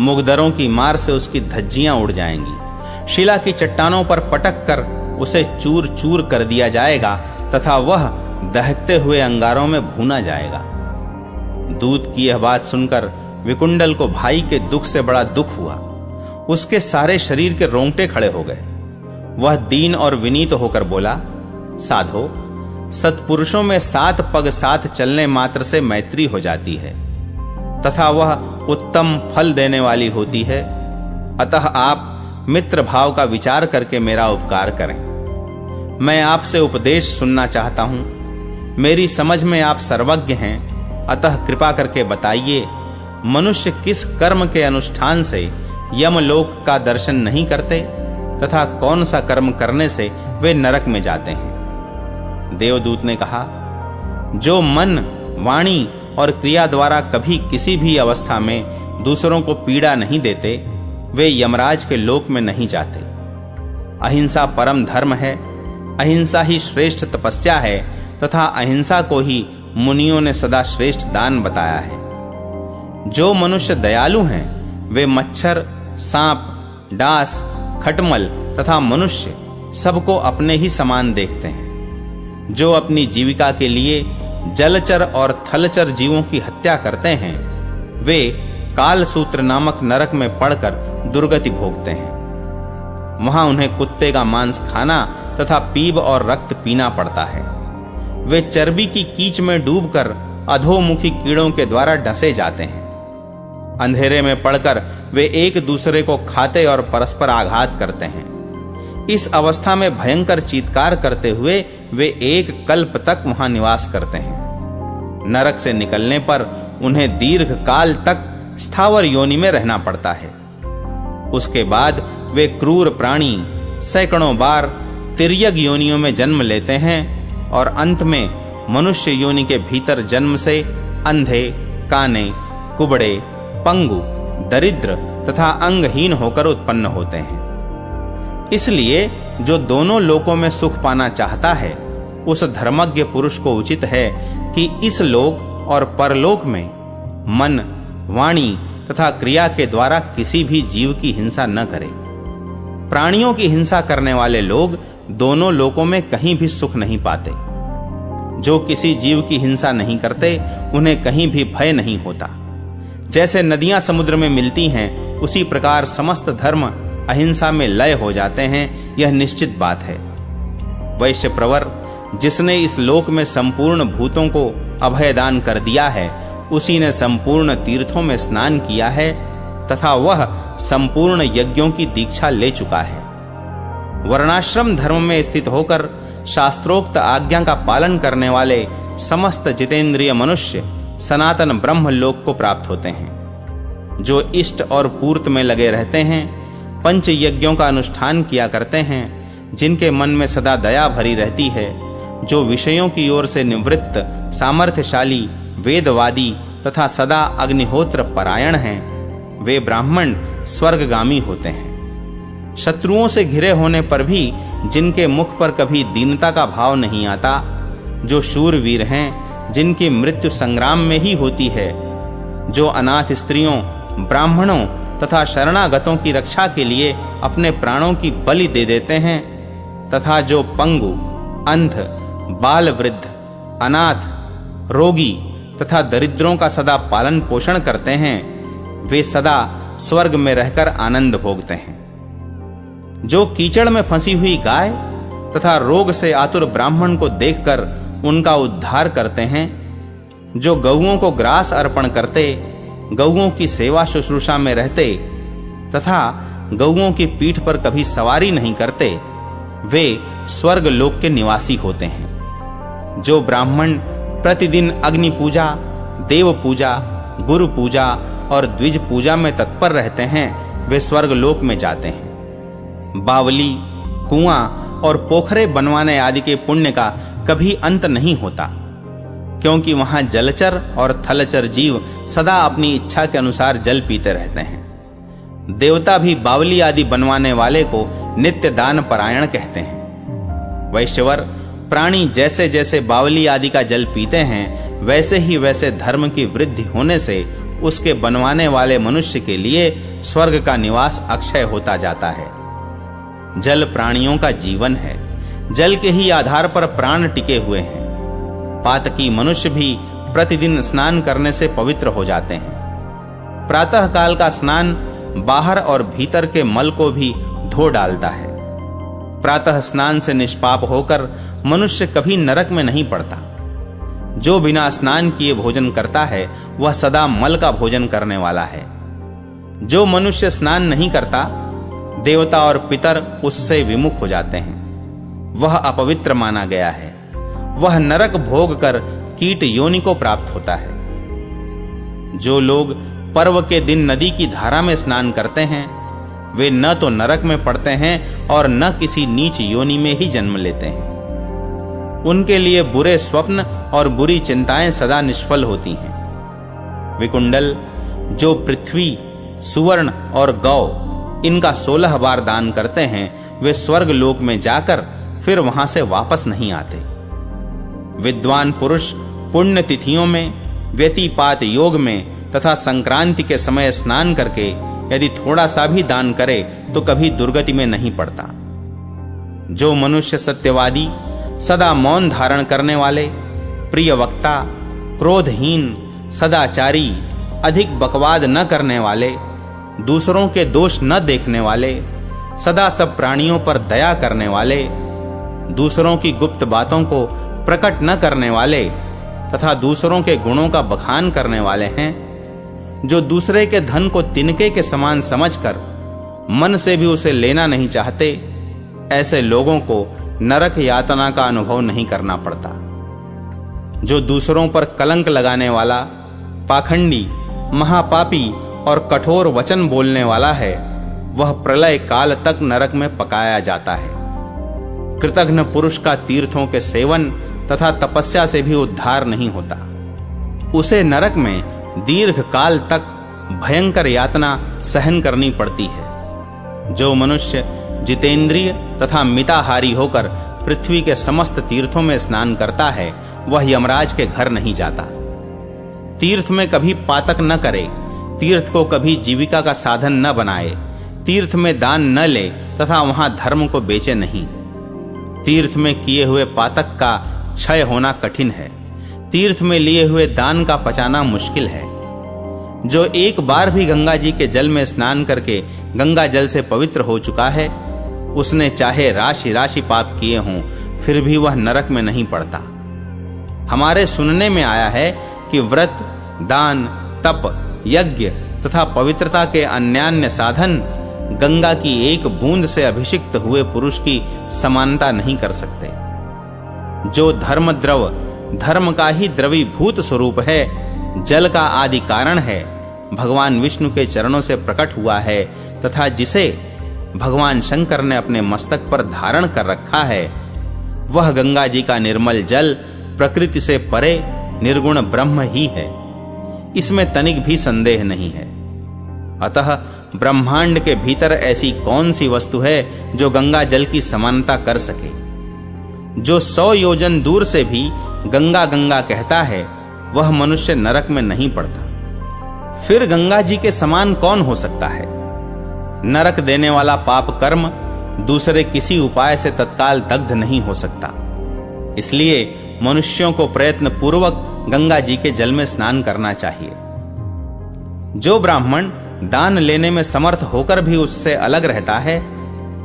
मुगदरों की मार से उसकी धज्जियां उड़ जाएंगी। शिला की चट्टानों पर पटक कर उसे चूर चूर कर दिया जाएगा तथा वह दहकते हुए अंगारों में भूना जाएगा। दूत की यह बात सुनकर विकुंडल को भाई के दुख से बड़ा दुख हुआ। उसके सारे शरीर के रोंगटे खड़े हो गए। वह दीन और विनीत होकर बोला, साधो, सत्पुरुषों में 7 पग साथ चलने मात्र से मैत्री हो जाती है तथा वह उत्तम फल देने वाली होती है। अतः आप मित्र भाव का विचार करके मेरा उपकार करें। मैं आपसे उपदेश सुनना चाहता हूं। मेरी समझ में आप सर्वज्ञ हैं, अतः कृपा करके बताइए, मनुष्य किस कर्म के अनुष्ठान से यमलोक का दर्शन नहीं करते तथा कौन सा कर्म करने से वे नरक में जाते हैं? देवदूत ने कहा, जो मन, वाणी और क्रिया द्वारा कभी किसी भी अवस्था में दूसरों को पीड़ा नहीं देते, वे यमराज के लोक में नहीं जाते। अहिंसा परम धर्म है। अहिंसा ही श्रेष्ठ तपस्या है तथा अहिंसा को ही मुनियों ने सदा श्रेष्ठ दान बताया है। जो मनुष्य दयालु हैं, वे मच्छर, सांप, डास, खटमल तथा मनुष्य सबको अपने ही समान देखते हैं। जो अपनी जीविका के लिए जलचर और थलचर जीवों की हत्या करते हैं, वे कालसूत्र नामक नरक में पड़कर दुर्गति भोगते हैं। वहां उन्हें कुत्ते का मांस खाना तथा पीप और रक्त पीना पड़ता है। वे चर्बी की कीच में डूबकर अधोमुखी कीड़ों के द्वारा डसे जाते हैं। अंधेरे में पड़कर वे एक दूसरे को खाते और परस्पर आघात करते हैं। इस अवस्था में भयंकर चीत्कार करते हुए वे एक कल्प तक वहां निवास करते हैं। नरक से निकलने पर उन्हें दीर्घ काल तक स्थावर योनि में रहना पड़ता है। उसके बाद वे क्रूर प्राणी सैकड़ों बार तिर्यक योनियों में जन्म लेते हैं और अंत में मनुष्य योनि के भीतर जन्म से अंधे, काने, कुबड़े, पंगु, दरिद्र तथा अंगहीन होकर उत्पन्न होते हैं। इसलिए जो दोनों लोकों में सुख पाना चाहता है, उस धर्मज्ञ पुरुष को उचित है कि इस लोक और परलोक में मन, वाणी तथा क्रिया के द्वारा किसी भी जीव की हिंसा न करे। प्राणियों की हिंसा करने वाले लोग दोनों लोकों में कहीं भी सुख नहीं पाते। जो किसी जीव की हिंसा नहीं करते, उन्हें कहीं भी भय नहीं होता। जैसे नदियां समुद्र में मिलती हैं, उसी प्रकार समस्त धर्म अहिंसा में लय हो जाते हैं, यह निश्चित बात है। वैश्य प्रवर, जिसने इस लोक में संपूर्ण भूतों को अभयदान कर दिया है, उसी ने संपूर्ण तीर्थों में स्नान किया है तथा वह संपूर्ण यज्ञों की दीक्षा ले चुका है। वर्णाश्रम धर्म में स्थित होकर शास्त्रोक्त आज्ञा का पालन करने वाले समस्त जितेंद्रिय मनुष्य सनातन ब्रह्म लोक को प्राप्त होते हैं। जो इष्ट और पूर्त में लगे रहते हैं, पंच यज्ञों का अनुष्ठान किया करते हैं, जिनके मन में सदा दया भरी रहती है, जो विषयों की ओर से निवृत्त, सामर्थ्यशाली, वेदवादी तथा सदा अग्निहोत्र परायण हैं, वे ब्राह्मण स्वर्गगामी होते हैं। शत्रुओं से घिरे होने पर भी जिनके मुख पर कभी दीनता का भाव नहीं आता, जो शूरवीर हैं, जिनकी मृत्यु संग्राम में ही होती है, जो अनाथ स्त्रियों, ब्राह्मणों तथा शरणागतों की रक्षा के लिए अपने प्राणों की बलि दे देते हैं, तथा जो पंगु, अंध, बाल वृद्ध, अनाथ, रोगी तथा दरिद्रों का सदा पालन पोषण करते हैं, वे सदा स्वर्ग में रहकर आनंद भोगते हैं। जो कीचड़ में फंसी हुई गाय तथा रोग से आतुर ब्राह्मण को देखकर उनका उद्धार करते हैं, जो गौओं को ग्रास अर्पण करते, गौओं की सेवा शुश्रूषा में रहते तथा गौओं की पीठ पर कभी सवारी नहीं करते, वे स्वर्ग लोक के निवासी होते हैं। जो ब्राह्मण प्रतिदिन अग्नि पूजा, देव पूजा, गुरु पूजा और द्विज पूजा में तत्पर रहते हैं, वे स्वर्ग लोक में जाते हैं। बावली, कुआं और पोखरे बनवाने आदि के पुण्य का कभी अंत नहीं होता, क्योंकि वहां जलचर और थलचर जीव सदा अपनी इच्छा के अनुसार जल पीते रहते हैं। देवता भी बावली आदि बनवाने वाले को नित्य दान परायण कहते हैं। वैश्यवर, प्राणी जैसे जैसे बावली आदि का जल पीते हैं, वैसे ही वैसे धर्म की वृद्धि होने से उसके बनवाने वाले मनुष्य के लिए स्वर्ग का निवास अक्षय होता जाता है। जल प्राणियों का जीवन है। जल के ही आधार पर प्राण टिके हुए हैं। पातकी मनुष्य भी प्रतिदिन स्नान करने से पवित्र हो जाते हैं। प्रातः काल का स्नान बाहर और भीतर के मल को भी धो डालता है। प्रातः स्नान से निष्पाप होकर मनुष्य कभी नरक में नहीं पड़ता। जो बिना स्नान किए भोजन करता है, वह सदा मल का भोजन करने वाला है। जो मनुष्य स्नान नहीं करता, देवता और पितर उससे विमुख हो जाते हैं। वह अपवित्र माना गया है। वह नरक भोग कर कीट योनि को प्राप्त होता है। जो लोग पर्व के दिन नदी की धारा में स्नान करते हैं, वे न तो नरक में पड़ते हैं और न किसी नीच योनि में ही जन्म लेते हैं। उनके लिए बुरे स्वप्न और बुरी चिंताएं सदा निष्फल होती हैं। विकुंडल, जो पृथ्वी, सुवर्ण और गौ इनका 16 बार दान करते हैं, वे स्वर्ग लोक में जाकर फिर वहां से वापस नहीं आते। विद्वान पुरुष पुण्य तिथियों में, व्यतिपात योग में तथा संक्रांति के समय स्नान करके यदि थोड़ा सा भी दान करे तो कभी दुर्गति में नहीं पड़ता। जो मनुष्य सत्यवादी, सदा मौन धारण करने वाले, प्रिय वक्ता, क्रोधहीन, सदाचारी, अधिक बकवाद न करने वाले, दूसरों के दोष न देखने वाले, सदा सब प्राणियों पर दया करने वाले, दूसरों की गुप्त बातों को प्रकट न करने वाले तथा दूसरों के गुणों का बखान करने वाले हैं, जो दूसरे के धन को तिनके के समान समझकर मन से भी उसे लेना नहीं चाहते, ऐसे लोगों को नरक यातना का अनुभव नहीं करना पड़ता। जो दूसरों पर कलंक लगाने वाला, पाखंडी, महापापी और कठोर वचन बोलने वाला है, वह प्रलय काल तक नरक में पकाया जाता है। कृतघ्न पुरुष का तीर्थों के सेवन तथा तपस्या से भी उद्धार नहीं होता। उसे नरक में दीर्घ काल तक भयंकर यातना सहन करनी पड़ती है। जो मनुष्य जितेंद्रिय तथा मिताहारी होकर पृथ्वी के समस्त तीर्थों में स्नान करता है, वह यमराज के घर नहीं जाता। तीर्थ में कभी पातक न करे, तीर्थ को कभी जीविका का साधन न बनाए, तीर्थ में दान न ले तथा वहां धर्म को बेचे नहीं। तीर्थ में किए हुए पातक का क्षय होना कठिन है, तीर्थ में लिए हुए दान का पचाना मुश्किल है। जो एक बार भी गंगा जी के जल में स्नान करके गंगा जल से पवित्र हो चुका है, उसने चाहे राशि राशि पाप किए हों, फिर भी वह नरक में नहीं पड़ता। हमारे सुनने में आया है कि व्रत, दान, तप, यज्ञ तथा पवित्रता के अन्यान्य साधन गंगा की एक बूंद से अभिषिक्त हुए पुरुष की समानता नहीं कर सकते। जो धर्म द्रव, धर्म का ही द्रवीभूत स्वरूप है, जल का आदि कारण है, भगवान विष्णु के चरणों से प्रकट हुआ है तथा जिसे भगवान शंकर ने अपने मस्तक पर धारण कर रखा है, वह गंगा जी का निर्मल जल प्रकृति से परे निर्गुण ब्रह्म ही है। इसमें तनिक भी संदेह नहीं है। अतः ब्रह्मांड के भीतर ऐसी कौन सी वस्तु है जो गंगा जल की समानता कर सके। जो 100 योजन दूर से भी गंगा गंगा कहता है, वह मनुष्य नरक में नहीं पड़ता। फिर गंगा जी के समान कौन हो सकता है। नरक देने वाला पाप कर्म दूसरे किसी उपाय से तत्काल दग्ध नहीं हो सकता। इसलिए मनुष्यों को प्रयत्न पूर्वक गंगा जी के जल में स्नान करना चाहिए। जो ब्राह्मण दान लेने में समर्थ होकर भी उससे अलग रहता है,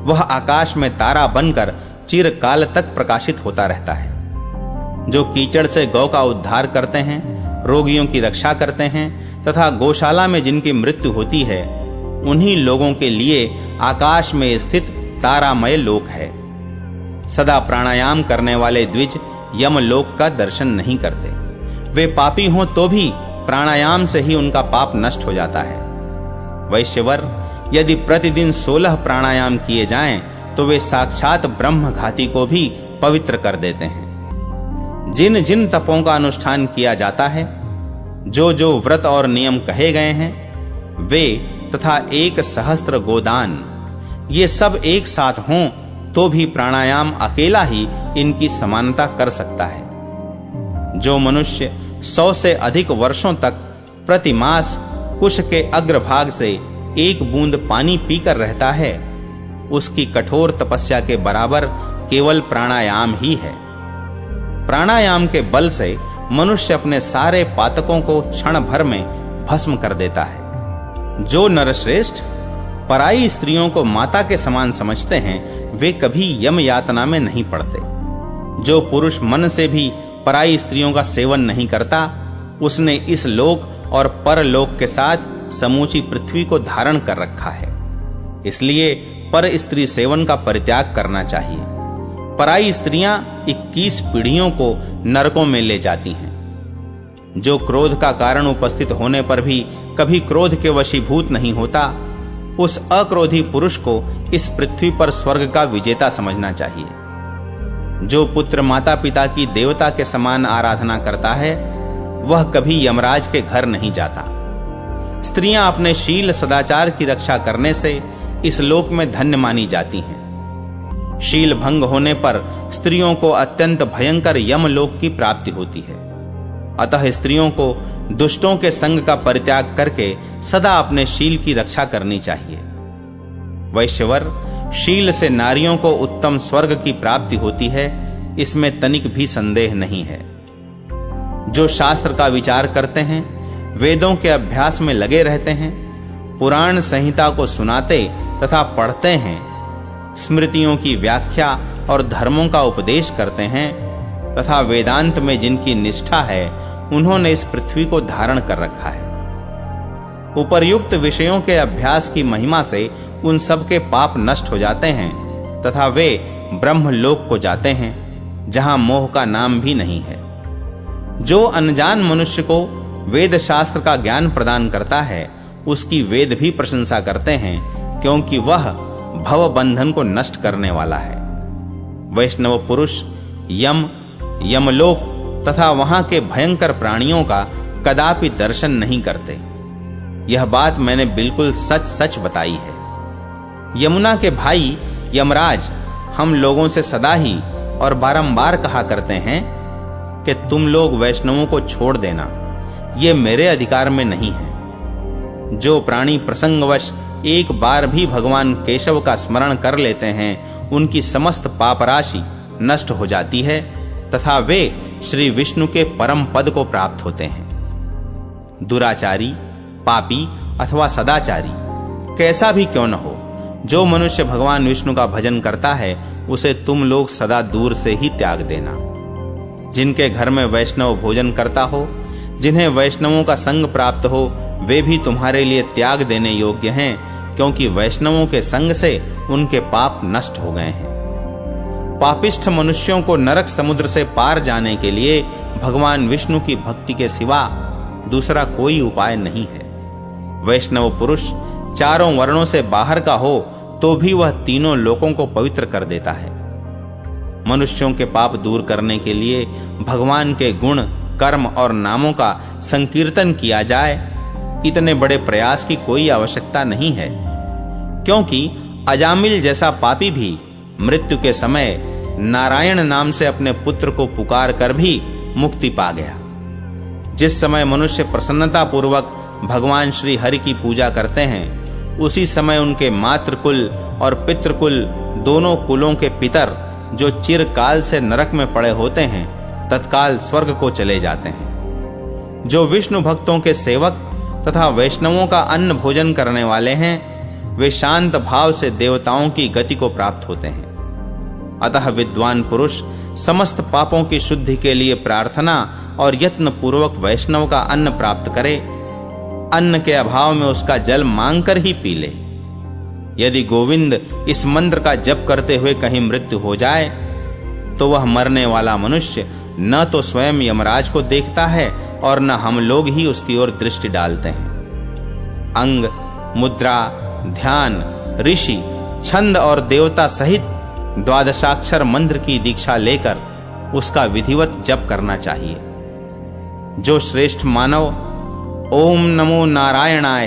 वह आकाश में तारा बनकर चिरकाल तक प्रकाशित होता रहता है। जो कीचड़ से गौ का उद्धार करते हैं, रोगियों की रक्षा करते हैं तथा गौशाला में जिनकी मृत्यु होती है, उन्हीं लोगों के लिए आकाश में स्थित तारामय लोक है। सदा प्राणायाम करने वाले द्विज यमलोक का दर्शन नहीं करते। वे पापी हों तो भी प्राणायाम से ही उनका पाप नष्ट हो जाता है। वैश्यवर, यदि प्रतिदिन 16 प्राणायाम किए जाएं, तो वे साक्षात ब्रह्मघाती को भी पवित्र कर देते हैं। जिन जिन तपों का अनुष्ठान किया जाता है, जो जो व्रत और नियम कहे गए हैं, वे तथा 1,000 गोदान, ये सब एक साथ हों तो भी प्राणायाम अकेला ही इनकी समानता कर सकता है। जो मनुष्य 100 से अधिक वर्षों तक प्रति मास कुश के अग्रभाग से 1 बूंद पानी पीकर रहता है, उसकी कठोर तपस्या के बराबर केवल प्राणायाम ही है। प्राणायाम के बल से मनुष्य अपने सारे पातकों को क्षण भर में भस्म कर देता है। जो नरश्रेष्ठ पराई स्त्रियों को माता के समान समझते हैं, वे कभी यम यातना में नहीं पड़ते। जो पुरुष मन से भी पराई स्त्रियों का सेवन नहीं करता, उसने इस लोक और परलोक के साथ समूची पृथ्वी को धारण कर रखा है। इसलिए पर स्त्री सेवन का परित्याग करना चाहिए। पराई स्त्रियां 21 पीढ़ियों को नरकों में ले जाती हैं। जो क्रोध का कारण उपस्थित होने पर भी कभी क्रोध के वशीभूत नहीं होता, उस अक्रोधी पुरुष को इस पृथ्वी पर स्वर्ग का विजेता समझना चाहिए। जो पुत्र माता पिता की देवता के समान आराधना करता है, वह कभी यमराज के घर नहीं जाता। स्त्रियां अपने शील सदाचार की रक्षा करने से इस लोक में धन्य मानी जाती हैं। शील भंग होने पर स्त्रियों को अत्यंत भयंकर यमलोक की प्राप्ति होती है। अतः स्त्रियों को दुष्टों के संग का परित्याग करके सदा अपने शील की रक्षा करनी चाहिए। वैश्यवर, शील से नारियों को उत्तम स्वर्ग की प्राप्ति होती है, इसमें तनिक भी संदेह नहीं है। जो शास्त्र का विचार करते हैं, वेदों के अभ्यास में लगे रहते हैं, पुराण संहिता को सुनाते तथा पढ़ते हैं, स्मृतियों की व्याख्या और धर्मों का उपदेश करते हैं तथा वेदांत में जिनकी निष्ठा है, उन्होंने इस पृथ्वी को धारण कर रखा है। उपर्युक्त विषयों के अभ्यास की महिमा से उन सब के पाप नष्ट हो जाते हैं तथा वे ब्रह्मलोक को जाते हैं, जहां मोह का नाम भी नहीं है। जो अनजान मनुष्य को वेद शास्त्र का ज्ञान प्रदान करता है, उसकी वेद भी प्रशंसा करते हैं, क्योंकि वह भव बंधन को नष्ट करने वाला है। वैष्णव पुरुष यम, यमलोक तथा वहां के भयंकर प्राणियों का कदापि दर्शन नहीं करते। यह बात मैंने बिल्कुल सच सच बताई है। यमुना के भाई यमराज हम लोगों से सदा ही और बारंबार कहा करते हैं कि तुम लोग वैष्णवों को छोड़ देना, ये मेरे अधिकार में नहीं है। जो प्राणी प्रसंगवश एक बार भी भगवान केशव का स्मरण कर लेते हैं, उनकी समस्त पाप राशि नष्ट हो जाती है तथा वे श्री विष्णु के परम पद को प्राप्त होते हैं। दुराचारी, पापी अथवा सदाचारी कैसा भी क्यों न हो, जो मनुष्य भगवान विष्णु का भजन करता है, उसे तुम लोग सदा दूर से ही त्याग देना। जिनके घर में वैष्णव भोजन करता हो, जिन्हें वैष्णवों का संग प्राप्त हो, वे भी तुम्हारे लिए त्याग देने योग्य हैं, क्योंकि वैष्णवों के संग से उनके पाप नष्ट हो गए हैं। पापिष्ठ मनुष्यों को नरक समुद्र से पार जाने के लिए भगवान विष्णु की भक्ति के सिवा दूसरा कोई उपाय नहीं है। वैष्णव पुरुष चारों वर्णों से बाहर का हो तो भी वह तीनों लोकों को पवित्र कर देता है। मनुष्यों के पाप दूर करने के लिए भगवान के गुण, कर्म और नामों का संकीर्तन किया जाए, इतने बड़े प्रयास की कोई आवश्यकता नहीं है, क्योंकि अजामिल जैसा पापी भी मृत्यु के समय नारायण नाम से अपने पुत्र को पुकार कर भी मुक्ति पा गया। जिस समय मनुष्य प्रसन्नता पूर्वक भगवान श्री हरि की पूजा करते हैं, उसी समय उनके मातृकुल और पितृकुल दोनों कुलों के पितर, जो चिरकाल से नरक में पड़े होते हैं, तत्काल स्वर्ग को चले जाते हैं। जो विष्णु भक्तों के सेवक तथा वैष्णवों का अन्न भोजन करने वाले हैं, वे शांत भाव से देवताओं की गति को प्राप्त होते हैं। अतः विद्वान पुरुष समस्त पापों की शुद्धि के लिए प्रार्थना और यत्न पूर्वक वैष्णव का अन्न प्राप्त करे। अन्न के अभाव में उसका जल मांगकर ही पी ले। यदि गोविंद इस मंत्र का जप करते हुए कहीं मृत्यु हो जाए, तो वह मरने वाला मनुष्य न तो स्वयं यमराज को देखता है और न हम लोग ही उसकी ओर दृष्टि डालते हैं। अंग, मुद्रा, ध्यान, ऋषि, छंद और देवता सहित द्वादशाक्षर मंत्र की दीक्षा लेकर उसका विधिवत जप करना चाहिए। जो श्रेष्ठ मानव ओम नमो नारायणाय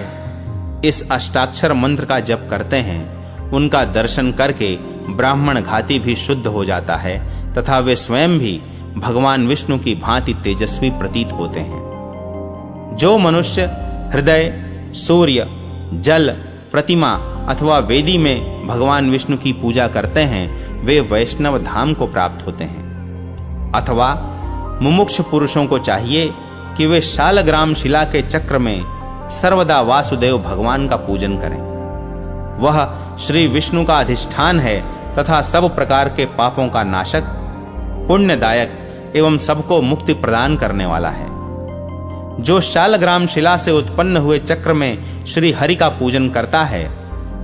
इस अष्टाक्षर मंत्र का जप करते हैं, उनका दर्शन करके ब्राह्मण घाती भी शुद्ध हो जाता है तथा वे स्वयं भी भगवान विष्णु की भांति तेजस्वी प्रतीत होते हैं। जो मनुष्य हृदय, सूर्य, जल, प्रतिमा अथवा वेदी में भगवान विष्णु की पूजा करते हैं, वे वैष्णव धाम को प्राप्त होते हैं। अथवा मुमुक्ष पुरुषों को चाहिए कि वे शालग्राम शिला के चक्र में सर्वदा वासुदेव भगवान का पूजन करें। वह श्री विष्णु का अधिष्ठान है तथा सब प्रकार के पापों का नाशक, पुण्यदायक एवं सबको मुक्ति प्रदान करने वाला है। जो शालग्राम शिला से उत्पन्न हुए चक्र में श्री हरि का पूजन करता है,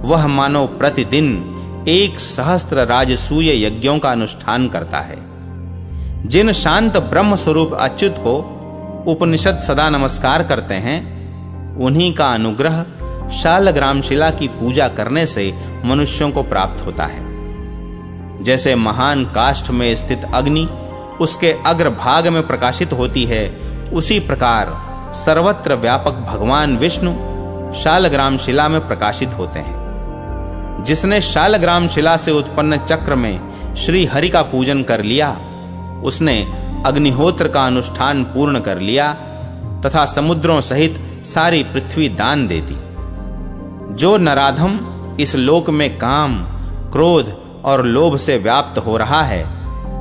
वह मानो प्रतिदिन 1,000 राजसूय यज्ञों का अनुष्ठान करता है। जिन शांत ब्रह्म स्वरूप अच्युत को उपनिषद सदा नमस्कार करते हैं, उन्हीं का अनुग्रह शालग्राम शिला की पूजा करने से मनुष्यों को प्राप्त होता है। जैसे महान काष्ठ में स्थित अग्नि उसके अग्रभाग में प्रकाशित होती है, उसी प्रकार सर्वत्र व्यापक भगवान विष्णु शालग्राम शिला में प्रकाशित होते हैं। जिसने शालग्राम शिला से उत्पन्न चक्र में श्री हरि का पूजन कर लिया, उसने अग्निहोत्र का अनुष्ठान पूर्ण कर लिया तथा समुद्रों सहित सारी पृथ्वी दान दे दी। जो नराधम इस लोक में काम, क्रोध और लोभ से व्याप्त हो रहा है,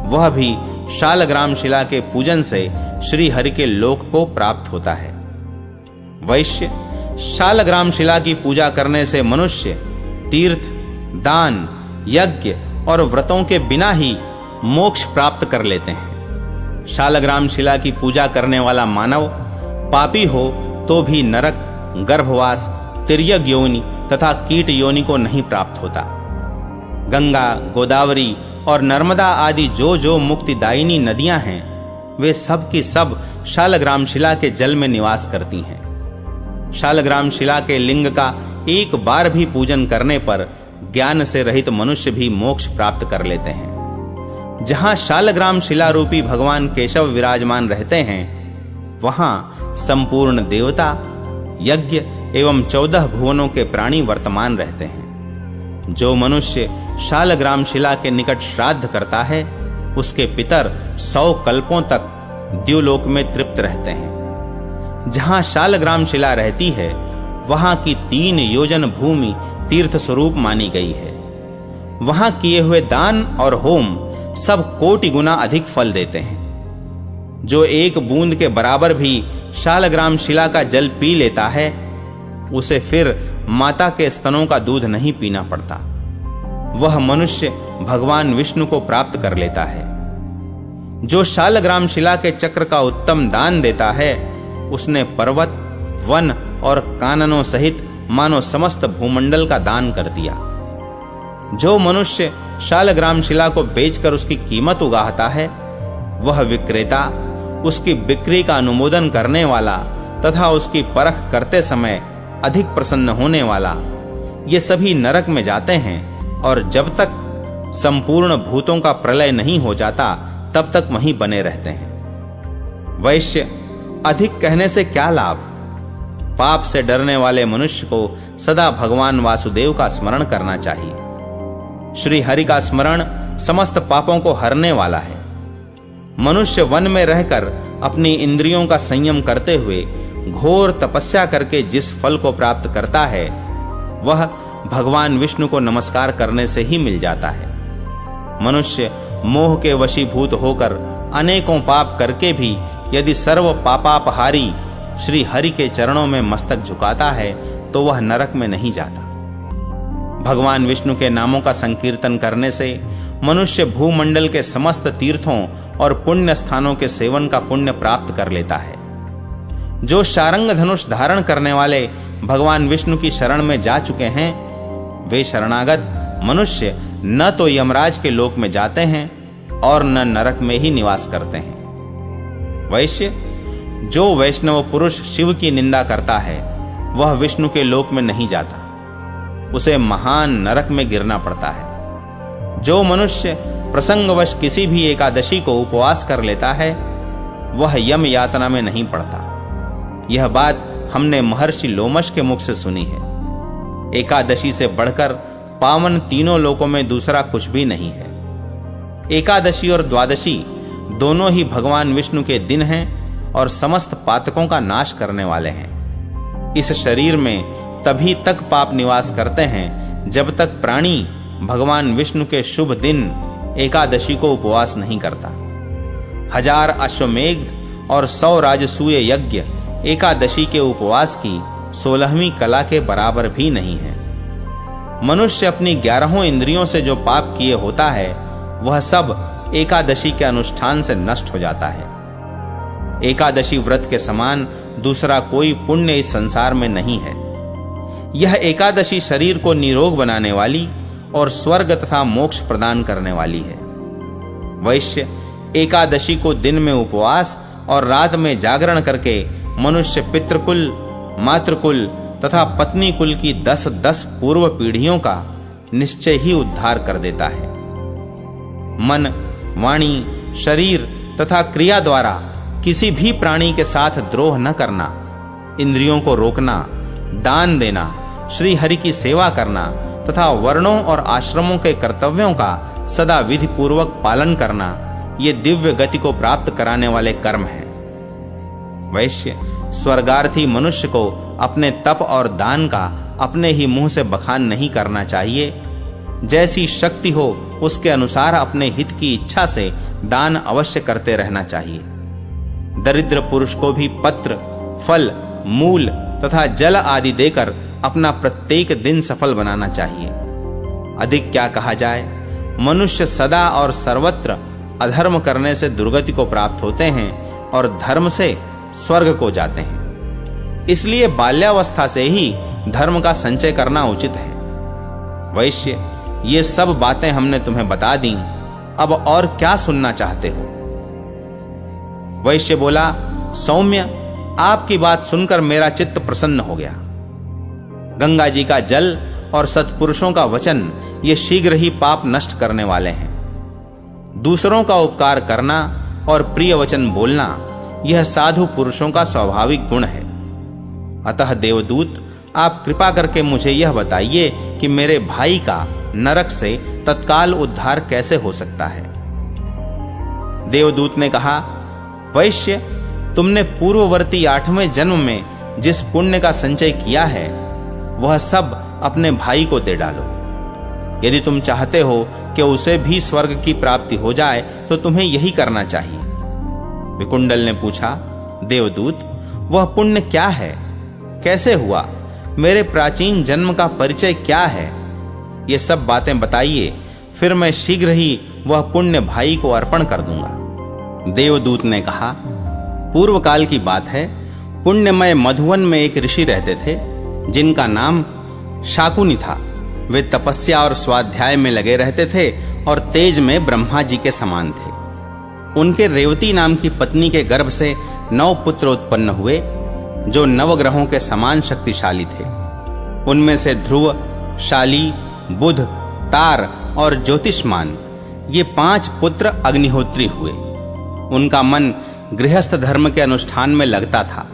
वह भी शालग्राम शिला के पूजन से श्री हरि के लोक को प्राप्त होता है। वैश्य शालग्राम शिला की पूजा करने से मनुष्य तीर्थ, दान, यज्ञ और व्रतों के बिना ही मोक्ष प्राप्त कर लेते हैं। शालग्राम शिला की पूजा करने वाला मानव पापी हो तो भी नरक, गर्भवास, तिर्यक योनि तथा कीट योनि को नहीं प्राप्त होता। गंगा, गोदावरी और नर्मदा आदि जो जो मुक्तिदायिनी नदियां हैं, वे सब की सब शालग्राम शिला के जल में निवास करती हैं। शालग्राम शिला के लिंग का एक बार भी पूजन करने पर ज्ञान से रहित मनुष्य भी मोक्ष प्राप्त कर लेते हैं। जहां शालग्राम शिला रूपी भगवान केशव विराजमान रहते हैं, वहां संपूर्ण देवता, यज्ञ एवं 14 भुवनों के प्राणी वर्तमान रहते हैं। जो मनुष्य शालग्राम शिला के निकट श्राद्ध करता है, उसके पितर 100 कल्पों तक द्युलोक में तृप्त रहते हैं। जहां शालग्राम शिला रहती है, वहां की 3 योजन भूमि तीर्थ स्वरूप मानी गई है। वहां किए हुए दान और होम सब कोटि गुना अधिक फल देते हैं। जो एक बूंद के बराबर भी शालग्राम शिला का जल पी लेता है, उसे फिर माता के स्तनों का दूध नहीं पीना पड़ता। वह मनुष्य भगवान विष्णु को प्राप्त कर लेता है। जो शालग्राम शिला के चक्र का उत्तम दान देता है, उसने पर्वत, वन और काननों सहित मानो समस्त भूमंडल का दान कर दिया। जो मनुष्य शालग्राम शिला को बेचकर उसकी कीमत उगाहता है, वह विक्रेता, उसकी बिक्री का अनुमोदन करने वाला तथा उसकी परख करते समय अधिक प्रसन्न होने वाला, ये सभी नरक में जाते हैं और जब तक संपूर्ण भूतों का प्रलय नहीं हो जाता, तब तक वहीं बने रहते हैं। वैश्य, अधिक कहने से क्या लाभ? पाप से डरने वाले मनुष्य को सदा भगवान वासुदेव का स्मरण करना चाहिए। श्री हरि का स्मरण समस्त पापों को हरने वाला है। मनुष्य वन में रहकर अपनी इंद्रियों का संयम करते हुए घोर तपस्या करके जिस फल को प्राप्त करता है, वह भगवान विष्णु को नमस्कार करने से ही मिल जाता है। मनुष्य मोह के वशीभूत होकर अनेकों पाप करके भी यदि सर्व पापापहारी श्री हरि के चरणों में मस्तक झुकाता है, तो वह नरक में नहीं जाता। भगवान विष्णु के नामों का संकीर्तन करने से मनुष्य भूमंडल के समस्त तीर्थों और पुण्य स्थानों के सेवन का पुण्य प्राप्त कर लेता है। जो शारंग धनुष धारण करने वाले भगवान विष्णु की शरण में जा चुके हैं, वे शरणागत मनुष्य न तो यमराज के लोक में जाते हैं और न नरक में ही निवास करते हैं। वैश्य, जो वैष्णव पुरुष शिव की निंदा करता है, वह विष्णु के लोक में नहीं जाता, उसे महान नरक में गिरना पड़ता है। जो मनुष्य प्रसंगवश किसी भी एकादशी को उपवास कर लेता है, वह यम यातना में नहीं पड़ता। यह बात हमने महर्षि लोमश के मुख से सुनी है। एकादशी से बढ़कर पावन तीनों लोकों में दूसरा कुछ भी नहीं है। एकादशी और द्वादशी दोनों ही भगवान विष्णु के दिन हैं और समस्त पातकों का नाश करने वाले हैं। इस शरीर में तभी तक पाप निवास करते हैं जब तक प्राणी भगवान विष्णु के शुभ दिन एकादशी को उपवास नहीं करता। 1000 अश्वमेघ और 100 राजसूय यज्ञ एकादशी के उपवास की 16वीं कला के बराबर भी नहीं है। मनुष्य अपनी 11 इंद्रियों से जो पाप किए होता है, वह सब एकादशी के अनुष्ठान से नष्ट हो जाता है। एकादशी व्रत के समान दूसरा कोई पुण्य इस संसार में नहीं है। यह एकादशी शरीर को निरोग बनाने वाली और स्वर्ग तथा मोक्ष प्रदान करने वाली है। वैश्य, एकादशी को दिन में उपवास और रात में जागरण करके मनुष्य पितृकुल, मातृकुल तथा पत्नी कुल की 10-10 पूर्व पीढ़ियों का निश्चय ही उद्धार कर देता है। मन, वाणी, शरीर तथा क्रिया द्वारा किसी भी प्राणी के साथ द्रोह न करना, इंद्रियों को रोकना, दान देना, श्री हरि की सेवा करना तथा वर्णों और आश्रमों के कर्तव्यों का सदा विधि पूर्वक पालन करना, ये दिव्य गति को प्राप्त कराने वाले कर्म हैं। वैश्य, स्वर्गार्थी मनुष्य को अपने तप और दान का अपने ही मुंह से बखान नहीं करना चाहिए। जैसी शक्ति हो उसके अनुसार अपने हित की इच्छा से दान अवश्य करते रहना चाहिए। दरिद्र पुरुष को भी पत्र, फल, मूल तथा जल आदि देकर अपना प्रत्येक दिन सफल बनाना चाहिए। अधिक क्या कहा जाए, मनुष्य सदा और सर्वत्र अधर्म करने से दुर्गति को प्राप्त होते हैं और धर्म से स्वर्ग को जाते हैं। इसलिए बाल्यावस्था से ही धर्म का संचय करना उचित है। वैश्य, ये सब बातें हमने तुम्हें बता दी, अब और क्या सुनना चाहते हो? वैश्य बोला, सौम्य, आपकी बात सुनकर मेरा चित्त प्रसन्न हो गया। गंगा जी का जल और सत्पुरुषों का वचन ये शीघ्र ही पाप नष्ट करने वाले हैं। दूसरों का उपकार करना और प्रिय वचन बोलना यह साधु पुरुषों का स्वाभाविक गुण है। अतः देवदूत, आप कृपा करके मुझे यह बताइए कि मेरे भाई का नरक से तत्काल उद्धार कैसे हो सकता है? देवदूत ने कहा, वैश्य, तुमने पूर्ववर्ती 8वें जन्म में जिस पुण्य का संचय किया है वह सब अपने भाई को दे डालो। यदि तुम चाहते हो कि उसे भी स्वर्ग की प्राप्ति हो जाए तो तुम्हें यही करना चाहिए। विकुंडल ने पूछा, देवदूत, वह पुण्य क्या है? कैसे हुआ? मेरे प्राचीन जन्म का परिचय क्या है? ये सब बातें बताइए, फिर मैं शीघ्र ही वह पुण्य भाई को अर्पण कर दूंगा। देवदूत ने कहा, पूर्व काल की बात है। पुण्यमय मधुवन में एक ऋषि रहते थे जिनका नाम शाकुनी था। वे तपस्या और स्वाध्याय में लगे रहते थे और तेज में ब्रह्मा जी के समान थे। उनके रेवती नाम की पत्नी के गर्भ से 9 पुत्र उत्पन्न हुए जो नवग्रहों के समान शक्तिशाली थे। उनमें से ध्रुव, शाली, बुध, तार और ज्योतिष्मान ये 5 पुत्र अग्निहोत्री हुए। उनका मन गृहस्थ धर्म के अनुष्ठान में लगता था।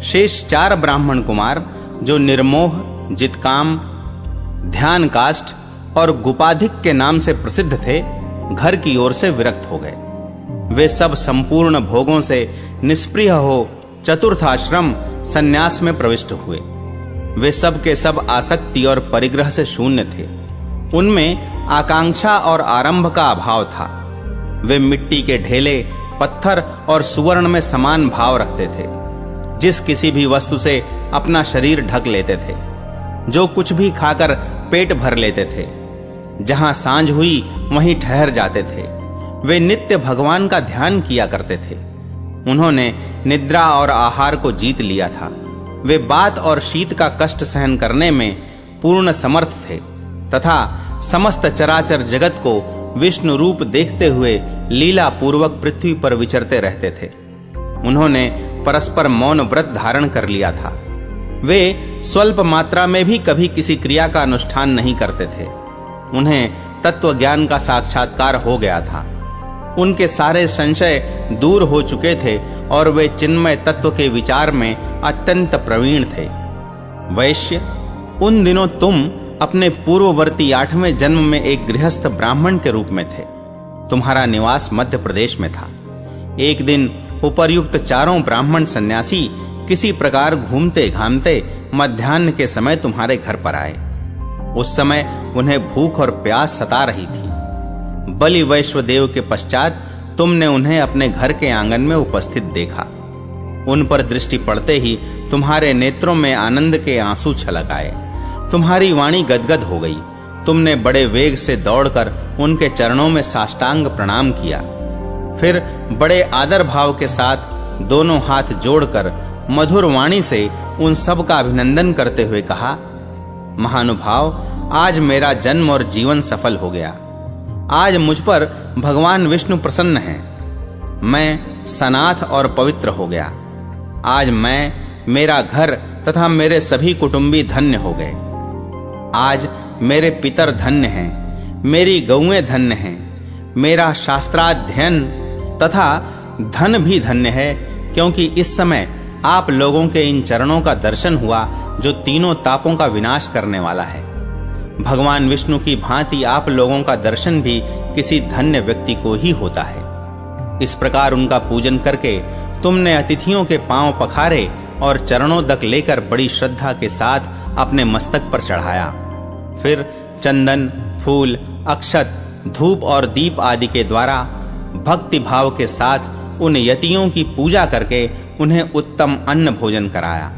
शेष 4 ब्राह्मण कुमार जो निर्मोह, जितकाम, ध्यान काष्ठ और गुपाधिक के नाम से प्रसिद्ध थे, घर की ओर से विरक्त हो गए। वे सब संपूर्ण भोगों से निष्प्रिय हो चतुर्थ आश्रम संन्यास में प्रविष्ट हुए। वे सब के सब आसक्ति और परिग्रह से शून्य थे। उनमें आकांक्षा और आरंभ का अभाव था। वे मिट्टी के ढेले, पत्थर और सुवर्ण में समान भाव रखते थे। जिस किसी भी वस्तु से अपना शरीर ढक लेते थे, जो कुछ भी खाकर पेट भर लेते थे, जहां सांझ हुई वहीं ठहर जाते थे। वे नित्य भगवान का ध्यान किया करते थे। उन्होंने निद्रा और आहार को जीत लिया था। वे बात और शीत का कष्ट सहन करने में पूर्ण समर्थ थे तथा समस्त चराचर जगत को विष्णु रूप देखते हुए लीला पूर्वक पृथ्वी पर विचरते रहते थे। उन्होंने परस्पर मौन व्रत धारण कर लिया था। वे स्वल्प मात्रा में भी कभी किसी क्रिया का अनुष्ठान नहीं करते थे। उन्हें तत्व ज्ञान का साक्षात्कार हो गया था। उनके सारे संशय दूर हो चुके थे और वे चिन्मय तत्व के विचार में अत्यंत प्रवीण थे। वैश्य, उन दिनों तुम अपने पूर्ववर्ती 8वें जन्म में एक गृहस्थ ब्राह्मण के रूप में थे। तुम्हारा निवास मध्य प्रदेश में था। एक दिन उपर्युक्त 4 ब्राह्मण सन्यासी किसी प्रकार घूमते घामते मध्याह्न के समय तुम्हारे घर पर आए। उस समय उन्हें भूख और प्यास सता रही थी। बलि वैश्वदेव के पश्चात तुमने उन्हें अपने घर के आंगन में उपस्थित देखा। उन पर दृष्टि पड़ते ही तुम्हारे नेत्रों में आनंद के आंसू छलक आए। तुम्हारी वाणी गदगद हो गई। तुमने बड़े वेग से दौड़कर उनके चरणों में साष्टांग प्रणाम किया। फिर बड़े आदर भाव के साथ दोनों हाथ जोड़कर मधुर वाणी से उन सब का अभिनंदन करते हुए कहा, महानुभाव, आज मेरा जन्म और जीवन सफल हो गया। आज मुझ पर भगवान विष्णु प्रसन्न हैं। मैं सनाथ और पवित्र हो गया। आज मैं, मेरा घर तथा मेरे सभी कुटुंबी धन्य हो गए। आज मेरे पितर धन्य हैं, मेरी गौएं धन्य हैं, मेरा शास्त्राध्ययन तथा धन भी धन्य है, क्योंकि इस समय आप लोगों के इन चरणों का दर्शन हुआ जो तीनों तापों का विनाश करने वाला है। भगवान विष्णु की भांति आप लोगों का दर्शन भी किसी धन्य व्यक्ति को ही होता है। इस प्रकार उनका पूजन करके तुमने अतिथियों के पांव पखारे और चरणों तक लेकर बड़ी श्रद्धा के साथ अपने मस्तक पर चढ़ाया। फिर चंदन, फूल, अक्षत, धूप और दीप आदि के द्वारा भक्ति भाव के साथ उन यतियों की पूजा करके उन्हें उत्तम अन्न भोजन कराया।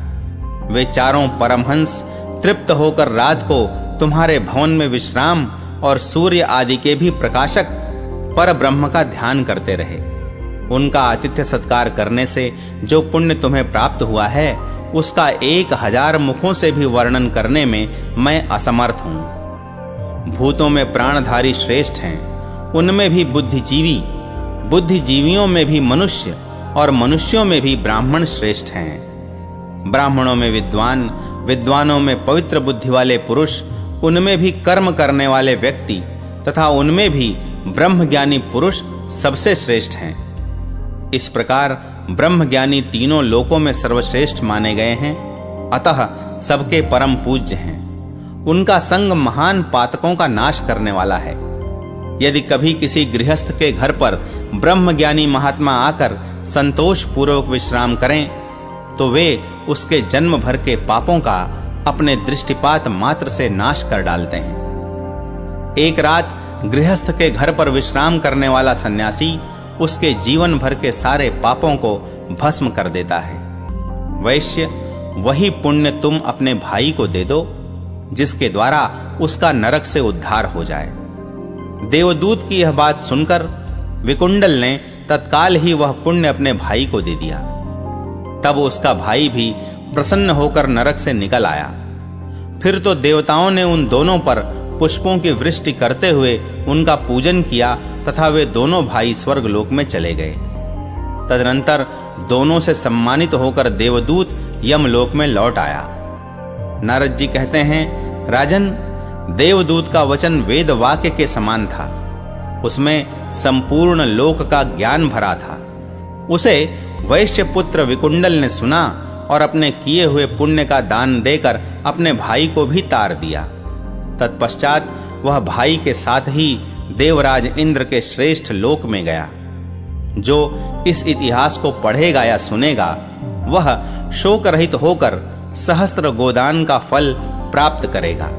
वे 4 परमहंस तृप्त होकर रात को तुम्हारे भवन में विश्राम और सूर्य आदि के भी प्रकाशक पर ब्रह्म का ध्यान करते रहे। उनका आतिथ्य सत्कार करने से जो पुण्य तुम्हें प्राप्त हुआ है, उसका 1000 मुखों से भी वर्णन करने में मैं असमर्थ हूं। भूतों में प्राणधारी श्रेष्ठ हैं, उनमें भी बुद्धिजीवी, बुद्धिजीवियों में भी मनुष्य और मनुष्यों में भी ब्राह्मण श्रेष्ठ हैं। ब्राह्मणों में विद्वान, विद्वानों में पवित्र बुद्धि वाले पुरुष, उनमें भी कर्म करने वाले व्यक्ति तथा उनमें भी ब्रह्मज्ञानी पुरुष सबसे श्रेष्ठ हैं। इस प्रकार ब्रह्मज्ञानी तीनों लोकों में सर्वश्रेष्ठ माने गए हैं, अतः सबके परम पूज्य हैं। उनका संग महान पातकों का नाश करने वाला है। यदि कभी किसी गृहस्थ के घर पर ब्रह्मज्ञानी महात्मा आकर संतोष पूर्वक विश्राम करें, तो वे उसके जन्म भर के पापों का अपने दृष्टिपात मात्र से नाश कर डालते हैं। एक रात गृहस्थ के घर पर विश्राम करने वाला सन्यासी उसके जीवन भर के सारे पापों को भस्म कर देता है। वैश्य, वही पुण्य तुम अपने भाई को दे दो जिसके द्वारा उसका नरक से उद्धार हो जाए। देवदूत की यह बात सुनकर विकुंडल ने तत्काल ही वह पुण्य अपने भाई को दे दिया। तब उसका भाई भी प्रसन्न होकर नरक से निकल आया। फिर तो देवताओं ने उन दोनों पर पुष्पों की वृष्टि करते हुए उनका पूजन किया तथा वे दोनों भाई स्वर्गलोक में चले गए। तदनंतर दोनों से सम्मानित होकर देवदूत यमलोक में लौट आया। नारद जी कहते हैं, राजन, देवदूत का वचन वेद वाक्य के समान था। उसमें संपूर्ण लोक का ज्ञान भरा था। उसे वैश्य पुत्र विकुंडल ने सुना और अपने किए हुए पुण्य का दान देकर अपने भाई को भी तार दिया। तत्पश्चात वह भाई के साथ ही देवराज इंद्र के श्रेष्ठ लोक में गया। जो इस इतिहास को पढ़ेगा या सुनेगा, वह शोक रहित होकर सहस्त्र गोदान का फल प्राप्त करेगा।